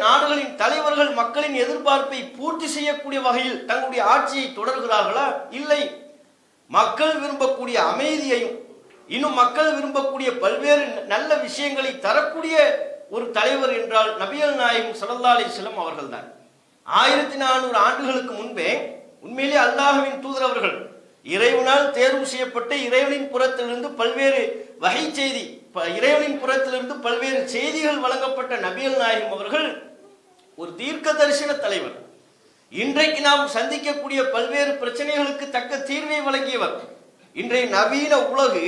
நாடுகளின் தலைவர்கள் மக்களின் எதிர்பார்ப்பை பூர்த்தி செய்யக்கூடிய வகையில் தங்களுடைய ஆட்சியை தொடர்கிறார்களா? இல்லை. மக்கள் விரும்பக்கூடிய அமைதியையும் இன்னும் மக்கள் விரும்பக்கூடிய பல்வேறு நல்ல விஷயங்களை தரக்கூடிய ஒரு தலைவர் என்றால் நபிகள் நாயகம் ஸல்லல்லாஹு அலைஹி வஸல்லம் அவர்கள்தான். 1400 ஆண்டுகளுக்கு முன்பே உண்மையிலே அல்லாஹ்வின் தூதர் அவர்கள் இறைவனால் தேர்வு செய்யப்பட்டு இறைவனின் புறத்திலிருந்து பல்வேறு வகை செய்தி, இறைவனின் புறத்திலிருந்து பல்வேறு செய்திகள் வழங்கப்பட்ட நபிகள் நாயகம் அவர்கள் ஒரு தீர்க்க தரிசன தலைவர். இன்றைக்கு நாம் சந்திக்கக்கூடிய பல்வேறு பிரச்சனைகளுக்கு தக்க தீர்வை வழங்கியவர். இன்றைய நவீன உலகு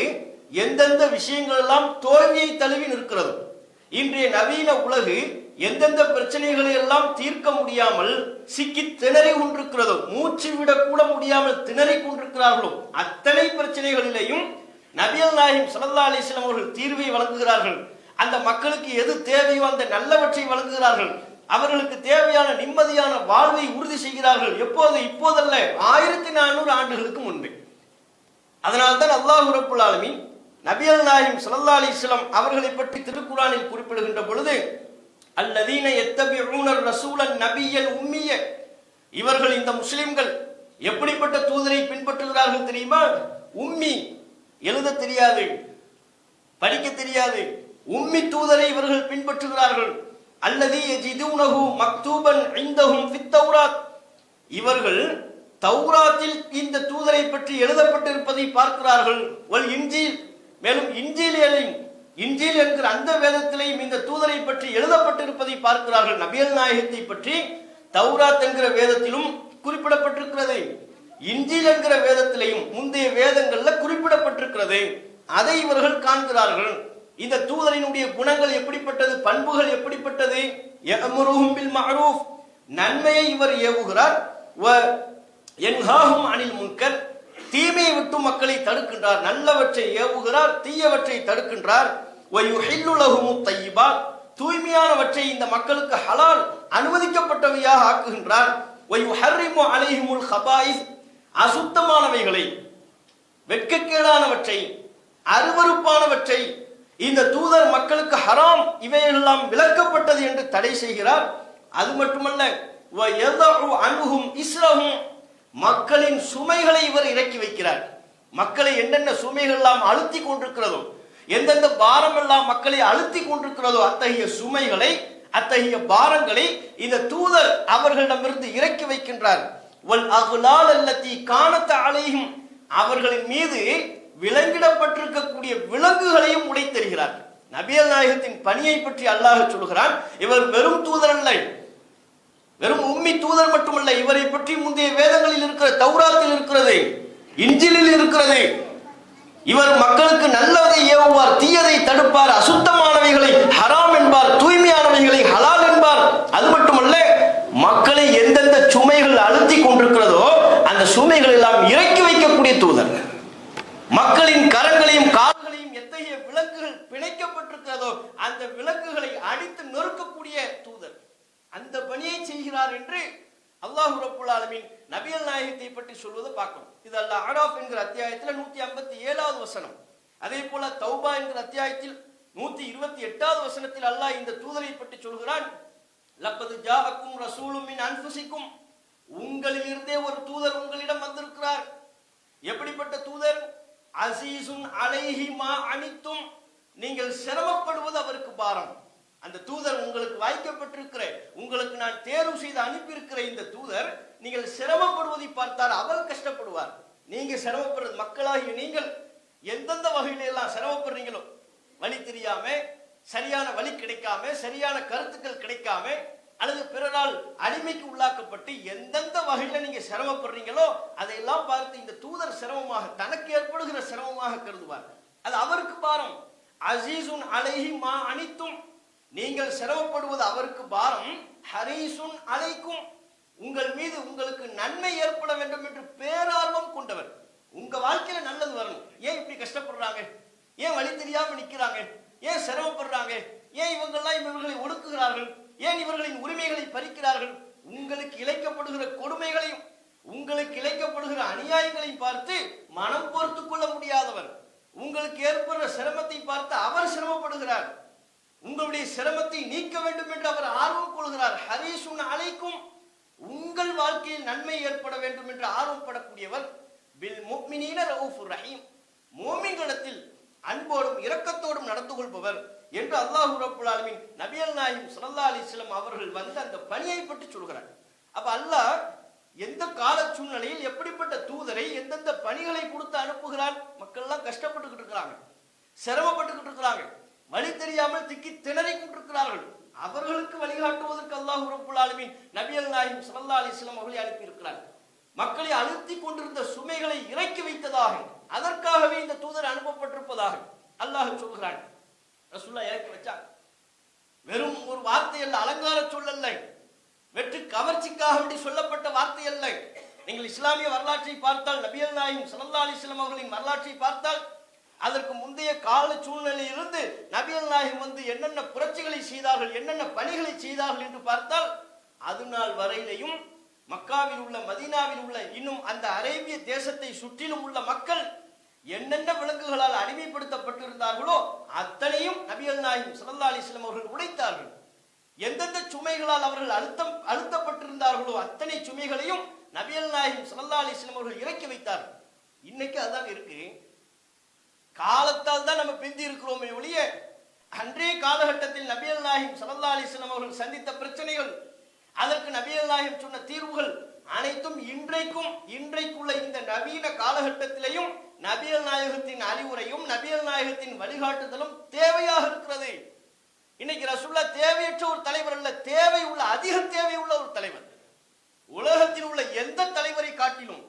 எந்தெந்த விஷயங்கள் எல்லாம் தோல்வியை தழுவி நிற்கிறது, இன்றைய நவீன உலகு எந்தெந்த பிரச்சனைகளை எல்லாம் தீர்க்க முடியாமல் சிக்கி திணறி கொண்டிருக்கிறதோ, மூச்சு விடக்கூட முடியாமல் திணறி கொண்டிருக்கிறார்களோ அத்தனை பிரச்சனைகளிலேயும் நபிகள் நாயகம் ஸல்லல்லாஹு அலைஹி வஸல்லம் அவர்கள் தீர்வை வழங்குகிறார்கள். அந்த மக்களுக்கு எது தேவையோ அந்த நல்லவற்றை வழங்குகிறார்கள். அவர்களுக்கு தேவையான நிம்மதியான வாழ்வை உறுதி செய்கிறார்கள். எப்போது? இப்போதல்ல, 1400 ஆண்டுகளுக்கு முன்பே. அதனால்தான் அல்லாஹ் ரப்புல் ஆலமீன் நபிகள் நாயகம் ஸல்லல்லாஹு அலைஹி வஸல்லம் அவர்களை பற்றி திருக்குர்ஆனில் குறிப்பிடுகின்ற பொழுது அல்லதீன யத்தபிஊன ரசூலன் நபியல் உம்மிய, இவர்கள் இந்த முஸ்லிம்கள் எப்படிப்பட்ட தூதரை பின்பற்றுகிறார்கள் தெரியுமா? உம்மி, எழுத தெரியாது, படிக்க தெரியாது, உம்மி தூதரை இவர்கள் பின்பற்றுகிறார்கள். அல்லதி யஜிதுனஹு மக்தூபன் இந்தஹும் ஃபித் தௌராத், இவர்கள் தௌராத்தில் இந்த தூதரை பற்றி எழுதப்பட்டிருப்பதை பார்க்கிறார்கள். வல் இன்ஜீல், மேலும் இன்ஜீல் என்கிற அந்த வேதத்திலேயும் இந்த தூதரை பற்றி எழுதப்பட்டிருப்பதை பார்க்கிறார்கள். நபிகள் நாயகத்தை பற்றி தௌராத் என்கிற வேதத்திலும் குறிப்பிடப்பட்டிருக்கிறது, இன்ஜீல் என்கிற வேதத்திலேயும் முந்தைய வேதங்கள்ல குறிப்பிடப்பட்டிருக்கிறது. அதை இவர்கள் காண்கிறார்கள். இந்த தூதரினுடைய குணங்கள் எப்படிப்பட்டது, பண்புகள் எப்படிப்பட்டது? யஅமுருஹும் பில் மஅரூஃப், நன்மையை இவர் ஏவுகிறார். வ யன்ஹாஹும் அனில் முன்கர், தீமையை விட்டு மக்களை தடுக்கின்றார். நல்லவற்றை ஏவுகிறார், தீயவற்றை தடுக்கின்றார். வ யுஹில்லு லஹுமுத் தய்யிபாத், தூய்மையானவற்றை இந்த மக்களுக்கு ஹலால் அனுமதிக்கப்பட்டவையாக ஆக்குகின்றார். வ யுஹர்ரிமு அலைஹிமுல் ஹபாயிஸ், அசுத்தமானவைகளை, வெட்கக்கேடானவற்றை, அருவருப்பானவற்றை இந்த தூதர் மக்களுக்கு ஹராம், இவையெல்லாம் விலக்கப்பட்டது என்று தடை செய்கிறார். அது மட்டுமல்ல, வ யதஉ அன்ஹும் இஸ்ரஹும், மக்களின் சுமைகளை இவர் இறக்கி வைக்கிறார். மக்களை என்னென்ன சுமைகள் எல்லாம் அழுத்தி கொண்டிருக்கிறதோ, எந்தெந்த பாரம் எல்லாம் மக்களை அழுத்தி கொண்டிருக்கிறதோ அத்தகைய சுமைகளை, அத்தகைய பாரங்களை இந்த தூதர் அவர்களிடமிருந்து இறக்கி வைக்கின்றார். வல் அக்லால் அல்லதி கானத் அலைஹிம், அவர்களின் மீது விலங்கிடப்பட்டிருக்கக்கூடிய விலங்குகளையும் உடைத்தெறிகிறார். நபிகள் நாயகத்தின் பணியை பற்றி அல்லாஹ் சொல்கிறான், இவர் வெறும் தூதர் அல்ல, வெறும் உம்மி தூதர் மட்டுமல்ல, இவரை பற்றி முந்தைய வேதங்களில் இருக்கிற தௌராத்தில் இருக்கிறது, இன்ஜிலில் இருக்கிறது. இவர் மக்களுக்கு நல்லதை ஏவுவார், தீயதை தடுப்பார், அசுத்தமானவைகளை ஹராம் என்பார், தூய்மையானவைகளை ஹலால் என்பார். அது மட்டுமல்ல, மக்களை எந்தெந்த சுமைகள் அழுத்தி கொண்டிருக்கிறதோ அந்த சுமைகள் எல்லாம் இறக்கி வைக்கக்கூடிய தூதர். மக்களின் கரங்களையும் கால்களையும் எத்தகைய விலங்குகள் பிணைக்கப்பட்டிருக்கிறதோ அந்த விலங்குகளை அடித்து நொறுக்கக்கூடிய தூதர். அந்த பணியை செய்கிறார் என்று அல்லாஹ் ரப்புல் ஆலமீன் நபிகள் நாயகத்தை பற்றி சொல்வதை பார்க்கணும். இது அல் அராஃப் என்கிற அத்தியாயத்தில் 157வது வசனம். அதே போல தௌபா என்கிற அத்தியாயத்தில் 128வது வசனத்தில் அல்லாஹ் இந்த தூதரை பற்றி சொல்கிறான், லக்கது ஜாஅக்கும் ரசூலும் மின் அன்ஃபுசிக்கும், உங்களிலிருந்தே ஒரு தூதர் உங்களிடம் வந்திருக்கிறார். எப்படிப்பட்ட தூதர்? அசீசுன் அலைஹி மா அனித்தும், நீங்கள் சிரமப்படுவது அவருக்கு பாரம். அந்த தூதர் உங்களுக்கு வாய்க்கப்பட்டிருக்கிற, உங்களுக்கு நான் தேர்வு செய்து அனுப்பியிருக்கிற இந்த தூதர் நீங்கள் சிரமப்படுவதை பார்த்தார் அவர் கஷ்டப்படுவார். நீங்க சிரமப்படுறது, மக்களாகிய நீங்கள் எந்தெந்த வகையில எல்லாம் சிரமப்படுறீங்களோ, வழி தெரியாம, சரியான வழி கிடைக்காம, சரியான கருத்துக்கள் கிடைக்காம, அல்லது பிறரால் அடிமைக்கு உள்ளாக்கப்பட்டு எந்தெந்த வகையில நீங்க சிரமப்படுறீங்களோ அதையெல்லாம் பார்த்து இந்த தூதர் சிரமமாக, தனக்கு ஏற்படுகிற சிரமமாக கருதுவார். அது அவருக்கு பாரம். அசீசுன் அலைஹி மா அனித்தும், நீங்கள் சிரமப்படுவது அவருக்கு பாரம். ஹரீசுன் அலைக்கும், உங்கள் மீது உங்களுக்கு நன்மை ஏற்பட வேண்டும் என்று பேரார்வம் கொண்டவர். உங்க வாழ்க்கையில நல்லது வரணும். ஏன் இப்படி கஷ்டப்படுறாங்க? ஏன் வழி தெரியாம நிக்கிறாங்க? ஏன் சிரமப்படுறாங்க? ஏன் இவர்களை ஒடுக்குகிறார்கள்? ஏன் இவர்களின் உரிமைகளை பறிக்கிறார்கள்? உங்களுக்கு இழைக்கப்படுகிற கொடுமைகளையும் உங்களுக்கு இழைக்கப்படுகிற அநியாயங்களையும் பார்த்து மனம் பொறுத்துக் கொள்ள முடியாதவர். உங்களுக்கு ஏற்படுற சிரமத்தை பார்த்து அவர் சிரமப்படுகிறார். உங்களுடைய சிரமத்தை நீக்க வேண்டும் என்று அவர் ஆர்வம் கொள்கிறார். சொல்கிறார், ஹரீசுன் அலைக்கும், உங்கள் வாழ்க்கையில் நன்மை ஏற்பட வேண்டும் என்று ஆர்வப்படக்கூடியவர், பில் முஃமினீன ரவுஃபுர் ரஹீம், மூமின்களிடத்தில் அன்போடும் இரக்கத்தோடும் நடந்து கொள்பவர் என்று அல்லாஹ் ரப்பல் ஆலமீன் நபிகள் நாயகம் ஸல்லல்லாஹு அலைஹி வஸல்லம் அவர்கள் வந்து அந்த பணியை பற்றி சொல்கிறார். அப்ப அல்லாஹ் எந்த கால சூழ்நிலையில் எப்படிப்பட்ட தூதரை எந்தெந்த பணிகளை கொடுத்து அனுப்புகிறான். மக்கள் எல்லாம் கஷ்டப்பட்டுக்கிட்டு இருக்கிறாங்க, சிரமப்பட்டுக்கிட்டு இருக்கிறாங்க, வழி தெரியாமல் திக்கி திணறி கொண்டிருக்கிறார்கள். அவர்களுக்கு வழிகாட்டுவதற்கு அல்லாஹ் ரப்பல் ஆலமீன் நபிகள் நாயகம் ஸல்லல்லாஹு அலைஹி வஸல்லம் அவர்களை அனுப்பி இருக்கிறார். மக்களை அழுத்தி கொண்டிருந்த சுமைகளை இறக்கி வைத்ததாக, அதற்காகவே இந்த தூதர் அனுப்பப்பட்டிருப்பதாக அல்லாஹ் சொல்கிறான். ரசூலுல்லாஹ் இறக்கி வச்சாங்க. வெறும் ஒரு வார்த்தை அல்ல, அலங்கார சொல்லல்ல, வெற்றி கவர்ச்சிக்காக வேண்டி சொல்லப்பட்ட வார்த்தை அல்ல. நீங்கள் இஸ்லாமிய வரலாற்றை பார்த்தால், நபிகள் நாயகம் ஸல்லல்லாஹு அலைஹி வஸல்லம் அவர்களின் வரலாற்றை பார்த்தால், அதற்கு முந்தைய கால சூழ்நிலையில் இருந்து நபிகள் நாயகம் வந்து என்னென்ன புரட்சிகளை செய்தார்கள், என்னென்ன பணிகளை செய்தார்கள் என்று பார்த்தால், அது நாள் வரையிலையும் மக்காவில் உள்ள, மதீனாவில் உள்ள, இன்னும் அந்த அரேபிய தேசத்தை சுற்றிலும் உள்ள மக்கள் என்னென்ன விலங்குகளால் அடிமைப்படுத்தப்பட்டிருந்தார்களோ அத்தனையும் நபிகள் நாயகம் ஸல்லல்லாஹு அலைஹி வஸல்லம் அவர்கள் உடைத்தார்கள். எந்தெந்த சுமைகளால் அவர்கள் அழுத்தப்பட்டிருந்தார்களோ அத்தனை சுமைகளையும் நபிகள் நாயகம் ஸல்லல்லாஹு அலைஹி வஸல்லம் அவர்கள் இறக்கி வைத்தார்கள். இன்னைக்கு அதான் இருக்கு. காலத்தால் தான் நம்ம பிந்தி இருக்கிறோமே ஒழிய, அன்றைய காலகட்டத்தில் நபிகள் நாயகம் ஸல்லல்லாஹு அலைஹி வஸல்லம் அவர்கள் சந்தித்த பிரச்சனைகள், அதற்கு நபிகள் நாயகம் சொன்ன தீர்வுகள் அனைத்தும் இன்றைக்குள்ள இந்த நவீன காலகட்டத்திலையும் நபிகள் நாயகத்தின் அறிவுரையும் நபிகள் நாயகத்தின் வழிகாட்டுதலும் தேவையாக இருக்கிறது. இன்னைக்கு ரசூலுல்லாஹ் தேவையற்ற ஒரு தலைவர் அல்ல, அதிக தேவை உள்ள ஒரு தலைவர். உலகத்தில் உள்ள எந்த தலைவரை காட்டிலும்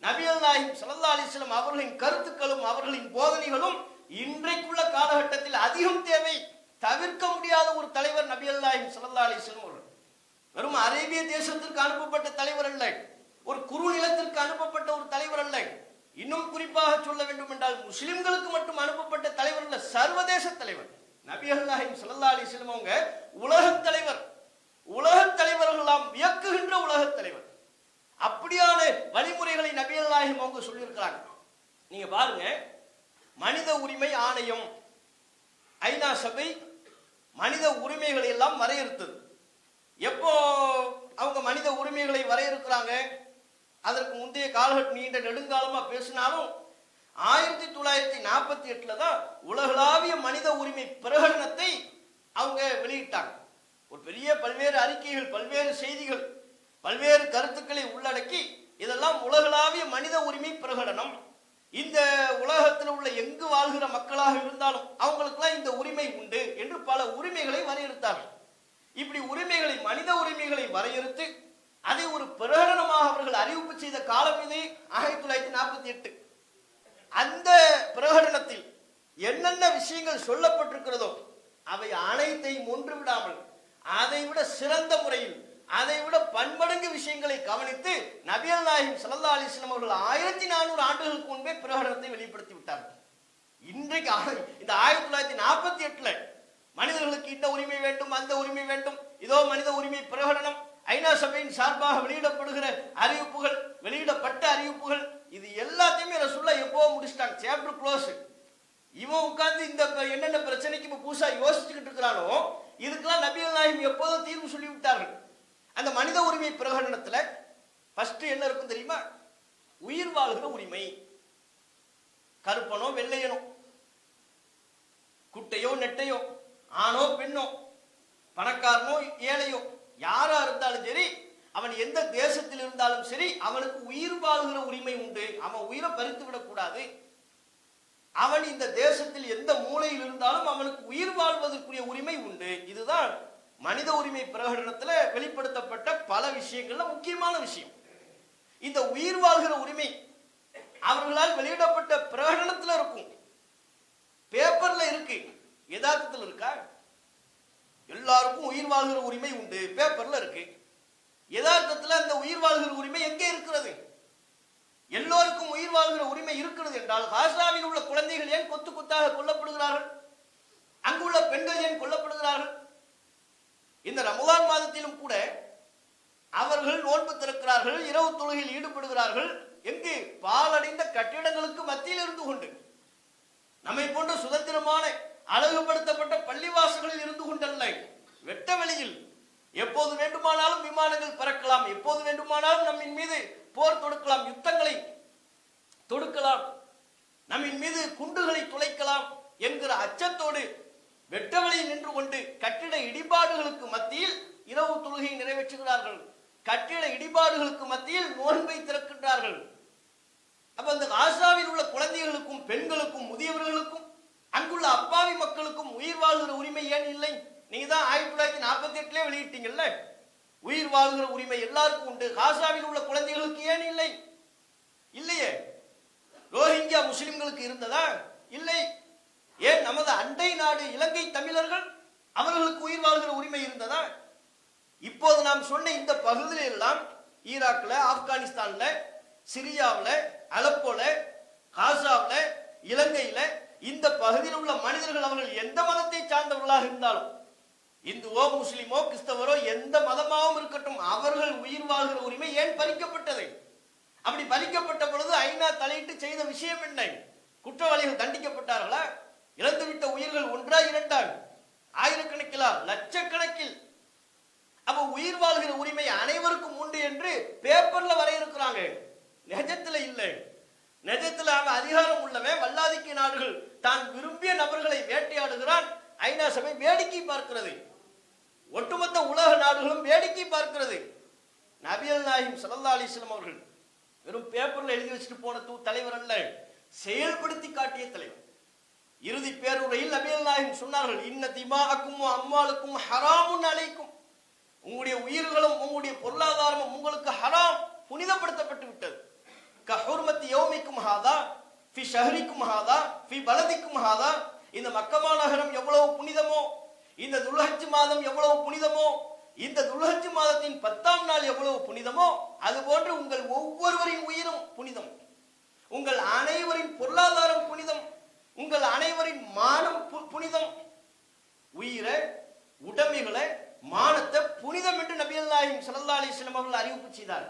நபிகள் நாயகம் ஸல்லல்லாஹு அலைஹி வஸல்லம் அவர்களின் கருத்துக்களும் அவர்களின் போதனைகளும் இன்றைக்குள்ள காலகட்டத்தில் அதிகம் தேவை. தவிர்க்க முடியாத ஒரு தலைவர் நபிகள் நாயகம் ஸல்லல்லாஹு அலைஹி வஸல்லம் அவர்கள். வெறும் அரேபிய தேசத்திற்கு அனுப்பப்பட்ட தலைவர் அல்ல, ஒரு குறுநிலத்திற்கு அனுப்பப்பட்ட ஒரு தலைவர் அல்ல, இன்னும் குறிப்பாக சொல்ல வேண்டும் என்றால் முஸ்லிம்களுக்கு மட்டும் அனுப்பப்பட்ட தலைவர் அல்ல, சர்வதேச தலைவர். நபிகள் நாயகம் ஸல்லல்லாஹு அலைஹி வஸல்லம் அவங்க உலகத் தலைவர், உலகத் தலைவர்களெல்லாம் வியக்குகின்ற உலகத் தலைவர். அப்படியான வழிமுறைகளை நபிகள் நாயகம் அவங்க சொல்லியிருக்கிறாங்க. நீங்க பாருங்க, மனித உரிமை ஆணையம், ஐநா சபை மனித உரிமைகளை எல்லாம் வரையறுத்தது. எப்போ அவங்க மனித உரிமைகளை வரையறுக்கிறாங்க? அதற்கு முந்தைய காலகட்டம் நீண்ட நெடுங்காலமா பேசினாலும் 1948 தான் உலகளாவிய மனித உரிமை பிரகடனத்தை அவங்க வெளியிட்டாங்க. ஒரு பெரிய பல்வேறு அறிக்கைகள், பல்வேறு செய்திகள், பல்வேறு கருத்துக்களை உள்ளடக்கி, இதெல்லாம் உலகளாவிய மனித உரிமை பிரகடனம். இந்த உலகத்தில் உள்ள எங்கு வாழ்கிற மக்களாக இருந்தாலும் அவங்களுக்கெல்லாம் இந்த உரிமை உண்டு என்று பல உரிமைகளை வரையறுத்தார்கள். இப்படி உரிமைகளை, மனித உரிமைகளை வரையறுத்து அதை ஒரு பிரகடனமாக அவர்கள் அறிவிப்பு செய்த காலம் இது 1948. அந்த பிரகடனத்தில் என்னென்ன விஷயங்கள் சொல்லப்பட்டிருக்கிறதோ அவை அனைத்தையும் ஒன்று விடாமல் அதைவிட சிறந்த முறையில், அதைவிட பன்மடங்கு விஷயங்களை கவனித்து நபிகள் நாயகம் ஸல்லல்லாஹு அலைஹி வஸல்லம் அவர்கள் 1400 ஆண்டுகளுக்கு முன்பே பிரகடனத்தை வெளிப்படுத்தி விட்டார்கள். இன்றைக்கு இந்த 1948 மனிதர்களுக்கு இந்த உரிமை வேண்டும், அந்த உரிமை வேண்டும், இதோ மனித உரிமை பிரகடனம், ஐநா சபையின் சார்பாக வெளியிடப்படுகிற அறிவிப்புகள், வெளியிடப்பட்ட அறிவிப்புகள், இது எல்லாத்தையுமே ரசூலுல்லாஹ் எப்போ முடிச்சிட்டாங்க, சாப்டர் க்ளோஸ். இவன் உட்கார்ந்து இந்த என்னென்ன பிரச்சனைக்கு இப்ப புதுசா யோசிச்சுக்கிட்டு இருக்கிறானோ இதுக்கெல்லாம் நபிகள் நாயகம் எப்போதும் தீர்வு சொல்லி விட்டார்கள். அந்த மனித உரிமை பிரகடனத்துல ஃபர்ஸ்ட் என்ன இருக்கும் தெரியுமா? உயிர் வாழ்கிற உரிமை. கருப்பனோ வெள்ளையனோ, குட்டையோ நெட்டையோ, ஆணோ பெண்ணோ, பணக்காரனோ ஏழையோ, யாரா இருந்தாலும் சரி, அவன் எந்த தேசத்தில் இருந்தாலும் சரி, அவனுக்கு உயிர் வாழ்கிற உரிமை உண்டு. அவன் உயிரை பறித்து விடக்கூடாது. அவன் இந்த தேசத்தில் எந்த மூலையில் இருந்தாலும் அவனுக்கு உயிர் வாழ்வதற்குரிய உரிமை உண்டு. இதுதான் மனித உரிமை பிரகடனத்துல வெளிப்படுத்தப்பட்ட பல விஷயங்கள்ல முக்கியமான விஷயம். இந்த உயிர் வாழ்கிற உரிமை அவர்களால் வெளியிடப்பட்ட பிரகடனத்துல இருக்கும், பேப்பர்ல இருக்கு, யதார்த்தத்தில் இருக்கா? எல்லாருக்கும் உயிர் வாழ்கிற உரிமை உண்டு, பேப்பர்ல இருக்கு. யதார்த்தத்தில் அந்த உயிர் வாழ்கிற உரிமை எங்கே இருக்கிறது? எல்லோருக்கும் உயிர் வாழ்கிற உரிமை இருக்கிறது என்றால் காசாவில் உள்ள குழந்தைகள் ஏன் கொத்து கொத்தாக கொல்லப்படுகிறார்கள்? அங்குள்ள பெண்கள் ஏன் கொல்லப்படுகிறார்கள்? இந்த ரமலான் மாதத்திலும் கூட அவர்கள் நோன்பு திறக்கிறார்கள், இரவு தொழுகையில் ஈடுபடுகிறார்கள். எங்கு? பாலடைந்த கட்டிடங்களுக்கு மத்தியில் இருந்து கொண்டு, நம்மை போன்ற சுதந்திரமான அழகுபடுத்தப்பட்ட பள்ளிவாசல்களில் இருந்து கொண்டல்ல, வெட்ட வெளியில். எப்போது எப்போது வேண்டுமானாலும் விமானங்கள் பறக்கலாம், எப்போது வேண்டுமானாலும் நம்மின் மீது போர் தொடுக்கலாம், யுத்தங்களை தொடுக்கலாம், நம்மின் மீது குண்டுகளை துளைக்கலாம் என்கிற அச்சத்தோடு வெட்டவெளியில் நின்று கொண்டு கட்டிட இடிபாடுகளுக்கு மத்தியில் இரவு தொழுகையை நிறைவேற்றுகிறார்கள். கட்டிட இடிபாடுகளுக்கு மத்தியில் நோன்பை திறக்கின்றார்கள். அப்ப அந்த காசாவில் உள்ள குழந்தைகளுக்கும் பெண்களுக்கும் முதியவர்களுக்கும் அங்குள்ள அப்பாவி மக்களுக்கும் உயிர் வாழ்கிற உரிமை ஏன் இல்லை? நீங்க தான் 1948 வெளியிட்டீங்கல்ல, உயிர் வாழ்கிற உரிமை எல்லாருக்கும் உண்டு, காசாவில் உள்ள குழந்தைகளுக்கு ஏன் இல்லை? இல்லையே. ரோஹிங்கியா முஸ்லிம்களுக்கு இருந்ததா? இல்லை. ஏன் நமது அண்டை நாடு இலங்கை தமிழர்கள் அவர்களுக்கு உயிர் வாழ்கிற உரிமை இருந்ததா? இப்போது நாம் சொன்ன இந்த பகுதியில் எல்லாம் ஈராக்ல, ஆப்கானிஸ்தான்ல, சிரியாவில், அலப்போல, காசாவில, இலங்கையில இந்த பகுதியில் உள்ள மனிதர்கள் அவர்கள் எந்த மதத்தை சார்ந்தவர்களாக இருந்தாலும், இந்துவோ முஸ்லிமோ கிறிஸ்தவரோ எந்த மதமாகவும் இருக்கட்டும், அவர்கள் உயிர் வாழ்கிற உரிமை ஏன் பறிக்கப்பட்டது? அப்படி பறிக்கப்பட்ட பொழுது ஐநா தலையிட்டு செய்த விஷயம் என்ன? குற்றவாளிகள் தண்டிக்கப்பட்டார்களா? இழந்துவிட்ட உயிர்கள் ஒன்றா இரண்டா? ஆயிரக்கணக்கிலா? லட்சக்கணக்கில். அப்ப உயிர் வாழ்கிற உரிமை அனைவருக்கும் உண்டு என்று பேப்பர்ல வரையிருக்கிறாங்க. நிஜத்துல இல்லை. நிஜத்துல அவன் அதிகாரம் உள்ளவன் வல்லாதிக்க நாடுகள் தான் விரும்பிய நபர்களை வேட்டையாடுகிறான். ஐநா சபை வேடிக்கை பார்க்கிறது. ஒட்டுமொத்த உலக நாடுகளும் வேடிக்கை பார்க்கிறது. நபிகள் நாயகம் ஸல்லல்லாஹு அலைஹி வஸல்லம் அவர்கள் வெறும் பேப்பர்ல எழுதி வச்சுட்டு போன தலைவர் அல்ல, செயல்படுத்தி காட்டிய தலைவர். இறுதி பேருரையில் நபிகள் நாயகம் சொன்னார்கள், இன்ன திமாஅக்கும் அம்வாலுக்கும் ஹராமுன் அலைக்கும், உங்களுடைய உயிர்களும் உங்களுடைய பொருளாதாரமும் உங்களுக்கு ஹராம், புனிதப்படுத்தப்பட்டு விட்டது. கஹுர்மத்தி யௌமிக்கும் ஹாதா ஃபி ஷஹரிக்கும் ஹாதா ஃபி பலதிக்கும் ஹாதா, இந்த மக்கா நகரம் எவ்வளவு புனிதமோ, இந்த துல்ஹஜ் மாதம் எவ்வளவு புனிதமோ, இந்த துல்ஹஜ் மாதத்தின் 10ஆம் நாள் எவ்வளவு புனிதமோ, அதுபோன்று உங்கள் ஒவ்வொருவரின் உயிரும் புனிதம், உங்கள் அனைவரின் பொருளாதாரம் புனிதம், உங்கள் அனைவரின் மானம் புனிதம். உயிரை, உடைமைகளை, மானத்தை புனிதம் என்று நபிகள் நாயகம் ஸல்லல்லாஹு அலைஹி வஸல்லம் அவர்கள் அறிவிப்பு செய்தார்.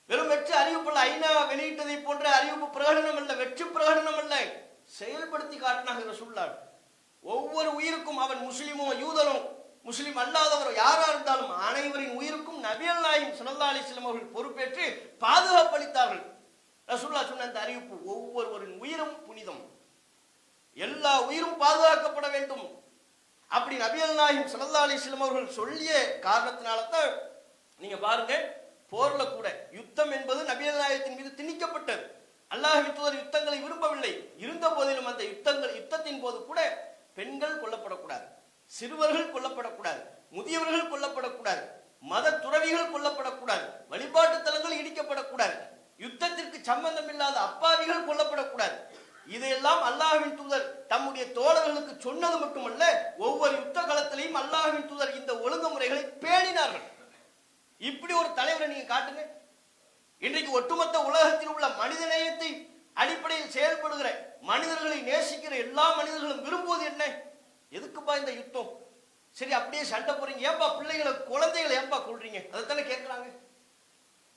வெறும் வெற்றி அறிவிப்புள்ள ஐநா வெளியிட்டதை போன்ற அறிவிப்பு பிரகடனம் அல்ல, வெற்றி பிரகடனம் அல்ல, செயல்படுத்தி காட்டினாங்க ரசூலுல்லாஹ். ஒவ்வொரு உயிருக்கும், அவன் முஸ்லிமோ யூதனோ முஸ்லிம் அல்லாதவரோ யாரா இருந்தாலும் அனைவரின் உயிருக்கும் நபிகள் நாயகம் ஸல்லல்லாஹு அலைஹி வஸல்லம் அவர்கள் பொறுப்பேற்று பாதுகாப்பளித்தார்கள். ரசூலுல்லாஹ் சொன்ன அந்த அறிவிப்பு, ஒவ்வொருவரின் உயிரும் புனிதம், எல்லா உயிரும் பாதுகாக்கப்பட வேண்டும். அப்படி நபிகள் நாயகம் ஸல்லல்லாஹு அலைஹி வஸல்லம் அவர்கள் சொல்லிய காரணத்தினால்தான் நீங்க பாருங்க, போர்ல கூட யுத்தம் என்பது நபிகள் நாயகத்தின் மீது திணிக்கப்பட்டது. அல்லாஹ்வின் தூதர் யுத்தங்களை விரும்பவில்லை. இருந்த போதிலும் அந்த யுத்தத்தின் போது கூட பெண்கள் கொல்லப்படக்கூடாது, சிறுவர்கள் கொல்லப்படக்கூடாது, முதியவர்கள் கொல்லப்படக்கூடாது, மத துறவிகள் கொல்லப்படக்கூடாது, வழிபாட்டு தலங்கள் இடிக்கப்படக்கூடாது, யுத்தத்திற்கு சம்பந்தம் இல்லாத அப்பாவிகள் கொல்லப்படக்கூடாது. இதையெல்லாம் அல்லாஹ்வின் தூதர் தம்முடைய தோழர்களுக்கு சொன்னது மட்டுமல்ல, ஒவ்வொரு யுத்த காலத்திலையும் அல்லாஹ்வின் தூதர் இந்த ஒழுங்குமுறைகளை பேணினார்கள். இப்படி ஒரு தலைவரை நீங்க காட்டுங்க. இன்றைக்கு ஒட்டுமொத்த உலகத்தில் உள்ள மனிதநேயத்தை அடிப்படையில் செயல்படுகிற, மனிதர்களை நேசிக்கிற எல்லா மனிதர்களும் விரும்புவது என்ன? எதுக்குப்பா இந்த யுத்தம்? சரி, அப்படியே சண்டை போறீங்க, ஏன்பா பிள்ளைகளை குழந்தைகளை ஏன்பா கொல்றீங்க? அதைத்தானே கேட்கிறாங்க.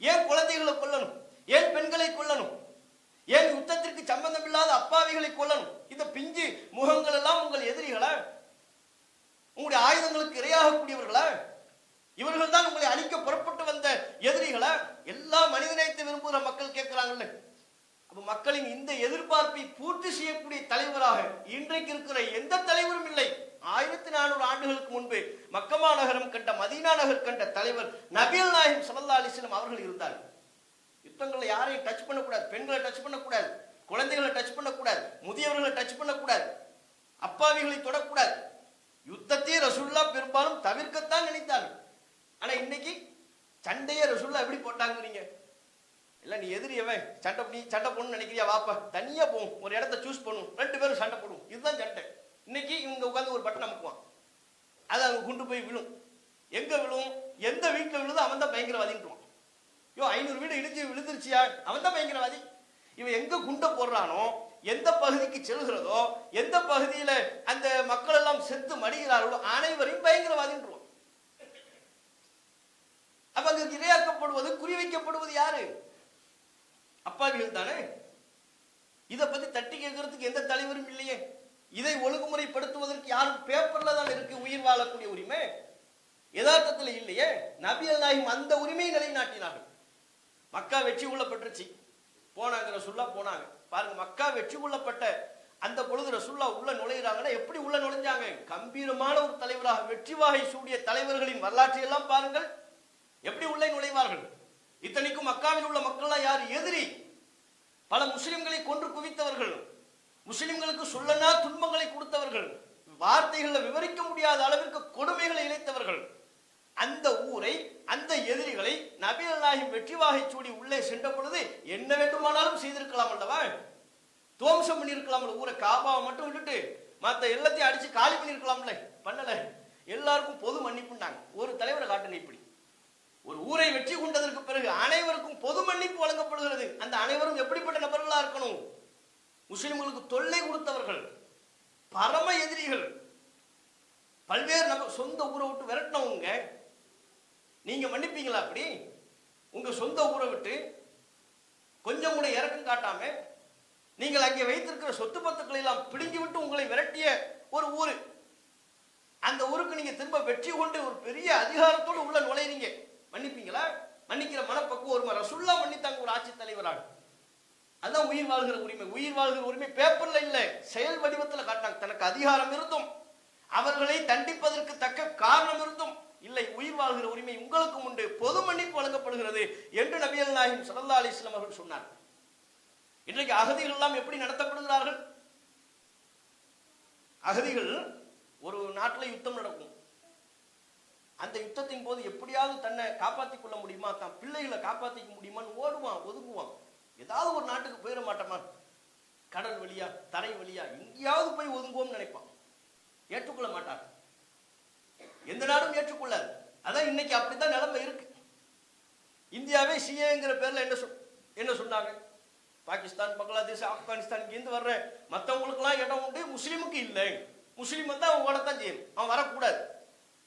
ஏன் குழந்தைகளை கொல்லணும்? ஏன் பெண்களை கொல்லணும்? ஏன் யுத்தத்திற்கு சம்பந்தம் இல்லாத அப்பாவிகளை கொல்லணும்? இந்த பிஞ்சு முகங்கள் எல்லாம் உங்கள் எதிரிகளா? உங்களுடைய ஆயுதங்களுக்கு இரையாகக்கூடியவர்களா? இவர்கள் தான் உங்களை அழிக்க புறப்பட்டு வந்த எதிரிகளா? எல்லா மனிதநேயத்தை விரும்புகிற மக்கள் கேட்கிறாங்கல்ல. அப்ப மக்களின் இந்த எதிர்பார்ப்பை பூர்த்தி செய்யக்கூடிய தலைவராக இன்றைக்கு இருக்கிற எந்த தலைவரும் இல்லை. 1400 ஆண்டுகளுக்கு முன்பு மக்கமா நகரம் கண்ட, மதீனா நகர் கண்ட தலைவர் நபிகள் நாயகம் ஸல்லல்லாஹு அலைஹி வஸல்லம் அவர்கள் இருந்தார். யுத்தங்களை யாரையும் டச் பண்ணக்கூடாது, பெண்களை டச் பண்ணக்கூடாது, குழந்தைகளை டச் பண்ணக்கூடாது, முதியவர்களை டச் பண்ணக்கூடாது, அப்பாவிகளை தொடக்கூடாது. யுத்தத்தையே ரசூலுல்லாஹ் பெரும்பாலும் தவிர்க்கத்தான் நினைத்தார்கள். ஆனா இன்னைக்கு சண்டையே ரசூலுல்லாஹ் எப்படி போட்டாங்கிறீங்க? இல்ல, நீ எதிரியவன் சண்டை போடணும்னு நினைக்கிறியா? வாப்பா தனியா போகும், ஒரு இடத்த சூஸ் பண்ணும், 2 பேரும் சண்டை போடுவோம், இதுதான் சண்டை. இன்னைக்கு இவங்க உட்காந்து ஒரு பட்டன் அமுக்குவான், அது அங்க குண்டு போய் விழும். எங்க விழும்? எந்த வீட்டுல விழுதோ அவன் தான் பயங்கரவாதின்றான். 500 வீடு இடிஞ்சு விழுந்துருச்சியா, அவன் தான் பயங்கரவாதி. இவன் எங்க குண்டை போடுறானோ, எந்த பகுதிக்கு செல்கிறதோ, எந்த பகுதியில அந்த மக்கள் எல்லாம் செத்து மடிகிறார்களோ அனைவரையும் பயங்கரவாதின்றான். அப்ப அங்கு இரையாக்கப்படுவது, குறிவைக்கப்படுவது யாரு? அப்பாவிகள் தானே. இதை பத்தி தட்டி கேட்கறதுக்கு எந்த தலைவரும் இல்லையே. இதை ஒழுங்குமுறைப்படுத்துவதற்கு யாரும் பேப்பர்ல தான் இருக்கு உயிர் வாழக்கூடிய உரிமை. யதார்த்தத்தில் இல்லையே. நபிகள் நாயகம் அந்த உரிமையை நிலைநாட்டினார்கள். மக்கா வெற்றி கொள்ளப்பட்டுருச்சு, போனாங்க ரசூலுல்லாஹ் போனாங்க. பாருங்க, மக்கா வெற்றி கொள்ளப்பட்ட அந்த பொழுது ரசூலுல்லாஹ் உள்ள நுழையிறாங்கன்னா எப்படி உள்ள நுழைஞ்சாங்க? கம்பீரமான ஒரு தலைவராக, வெற்றி வாகை சூடிய தலைவர்களின் வரலாற்றை எல்லாம் பாருங்கள், எப்படி உள்ளே நுழைவார்கள். இத்தனைக்கும் மக்காவில் உள்ள மக்கள்லாம் யார்? எதிரி. பல முஸ்லிம்களை கொன்று குவித்தவர்கள், முஸ்லிம்களுக்கு சொல்லனா துன்பங்களை கொடுத்தவர்கள், வார்த்தைகளை விவரிக்க முடியாத அளவிற்கு கொடுமைகளை இழைத்தவர்கள். அந்த ஊரை, அந்த எதிரிகளை நபிகள் நாயகம் வெற்றி வாகை சூடி உள்ளே சென்ற பொழுது என்ன வேண்டுமானாலும் செய்திருக்கலாம் அல்லவா? துவம்சம் பண்ணியிருக்கலாம் ஊரை. காபாவை மட்டும் விட்டுட்டு மற்ற எல்லாத்தையும் அடிச்சு காலி பண்ணியிருக்கலாம்ல, பண்ணல. எல்லாருக்கும் பொது மன்னிப்புண்டாங்க. ஒரு தலைவரை காட்டுங்க, இப்படி ஒரு ஊரை வெற்றி கொண்டதற்கு பிறகு அனைவருக்கும் பொது மன்னிப்பு வழங்கப்படுகிறது. அந்த அனைவரும் எப்படிப்பட்ட நபர்களா இருக்கணும்? முஸ்லிம்களுக்கு தொல்லை கொடுத்தவர்கள், பரம எதிரிகள், பல்வேறு நபர் சொந்த ஊரை விட்டு விரட்டினவங்க. நீங்க மன்னிப்பீங்களா? அப்படி உங்க சொந்த ஊரை விட்டு கொஞ்சம் கூட இறக்கம் காட்டாம நீங்கள் அங்கே வைத்திருக்கிற சொத்து பத்துக்களை எல்லாம் பிடுங்கி விட்டு உங்களை விரட்டிய ஒரு ஊரு, அந்த ஊருக்கு நீங்க திரும்ப வெற்றி கொண்டு ஒரு பெரிய அதிகாரத்தோடு உள்ள நுழைறீங்க, மன்னிப்பீங்களா? மன்னிக்கிற மனப்பக்குவம் ஒரு ரசூலுல்லாஹ் மன்னித்தாங்க ஒரு ஆட்சி தலைவராக. அதான் உயிர் வாழ்கிற உரிமை. உயிர் வாழ்கிற உரிமை பேப்பர்ல இல்ல, செயல் வடிவத்தில் காட்டினாங்க. தனக்கு அதிகாரம் இருந்தும், அவர்களை தண்டிப்பதற்கு தக்க காரணம் இருந்தும் இல்லை, உயிர் வாழ்கிற உரிமை உங்களுக்கு உண்டு, பொது மன்னிப்பு வழங்கப்படுகிறது என்று நபிகள் நாயகம் ஸல்லல்லாஹு அலைஹி வஸல்லம் அவர்கள் சொன்னார். இன்றைக்கு அகதிகள் எல்லாம் எப்படி நடத்தப்படுகிறார்கள்? அகதிகள், ஒரு நாட்டில் யுத்தம் நடக்கும், அந்த யுத்தத்தின் போது எப்படியாவது தன்னை காப்பாற்றிக் கொள்ள முடியுமா, தன் பிள்ளைகளை காப்பாற்றிக்க முடியுமான்னு ஓடுவான், ஒதுங்குவான். ஏதாவது ஒரு நாட்டுக்கு போயிட மாட்டோமா, கடல் வழியா தரை வழியா எங்கேயாவது போய் ஒதுங்குவோம் நினைப்பான். ஏற்றுக்கொள்ள மாட்டார், எந்த நாடும் ஏற்றுக்கொள்ளாது. அதான் இன்னைக்கு அப்படித்தான் நிலைமை இருக்கு. இந்தியாவே சிஏங்கிற பேர்ல என்ன சொன்னாங்க? பாகிஸ்தான், பங்களாதேஷ், ஆப்கானிஸ்தான் இருந்து வர்ற மற்றவங்களுக்குலாம் இடம் உண்டு, முஸ்லீமுக்கு இல்லை. முஸ்லீம் வந்து அவன் ஓடத்தான் செய்யணும், அவன் வரக்கூடாது,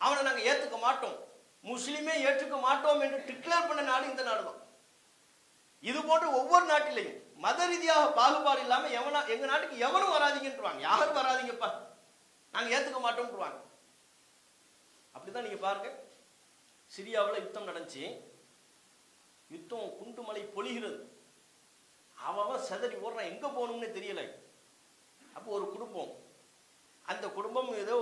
அவனை நாங்கள் ஏற்றுக்க மாட்டோம், முஸ்லீமே ஏற்றுக்க மாட்டோம் என்று டிக்ளேர் பண்ண நாடு இந்த நாடு தான். இது போன்று ஒவ்வொரு நாட்டிலையும் மத ரீதியாக பாகுபாடு இல்லாம எங்க நாட்டுக்கு எவனும் வராதிங்கன்றாங்க. யாரும் வராதிங்கப்பா, நாங்க ஏத்துக்க மாட்டோம்ன்றாங்க. அப்படிதான் நீங்க பாருங்க, சிரியாவில் யுத்தம் நடந்துச்சு, யுத்தம் குண்டு மலை பொழிகிறது, அவன் செதறி ஓடுறான், எங்க போகணும்னு தெரியல. அப்போ ஒரு குடும்பம், அந்த குடும்பம் ஏதோ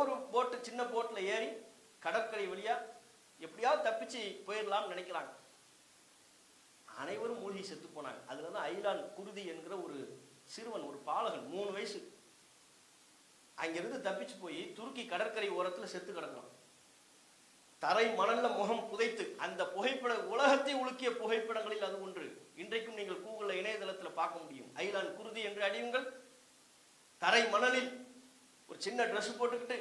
ஒரு போட்டு, சின்ன போட்டில் ஏறி கடற்கரை வழியா எப்படியாவது தப்பிச்சு போயிடலாம்னு நினைக்கிறாங்க. அனைவரும் மூழ்கி செத்து போனாங்க. அதுலதான் ஐலான் குருதி என்கிற ஒரு சிறுவன், ஒரு பாலகன், 3 வயசு, அங்கிருந்து தப்பிச்சு போய் துருக்கி கடற்கரை ஓரத்தில் செத்து கிடக்கலாம். தரை மணல்ல முகம் புதைத்து அந்த புகைப்பட உலகத்தை உலுக்கிய புகைப்படங்களில் அது ஒன்று. இன்றைக்கும் நீங்கள் கூகுள்ல இணையதளத்தில் பார்க்க முடியும். ஐலான் குருதி என்று அடியுங்கள். தரை மணலில் ஒரு சின்ன ட்ரெஸ் போட்டுக்கிட்டு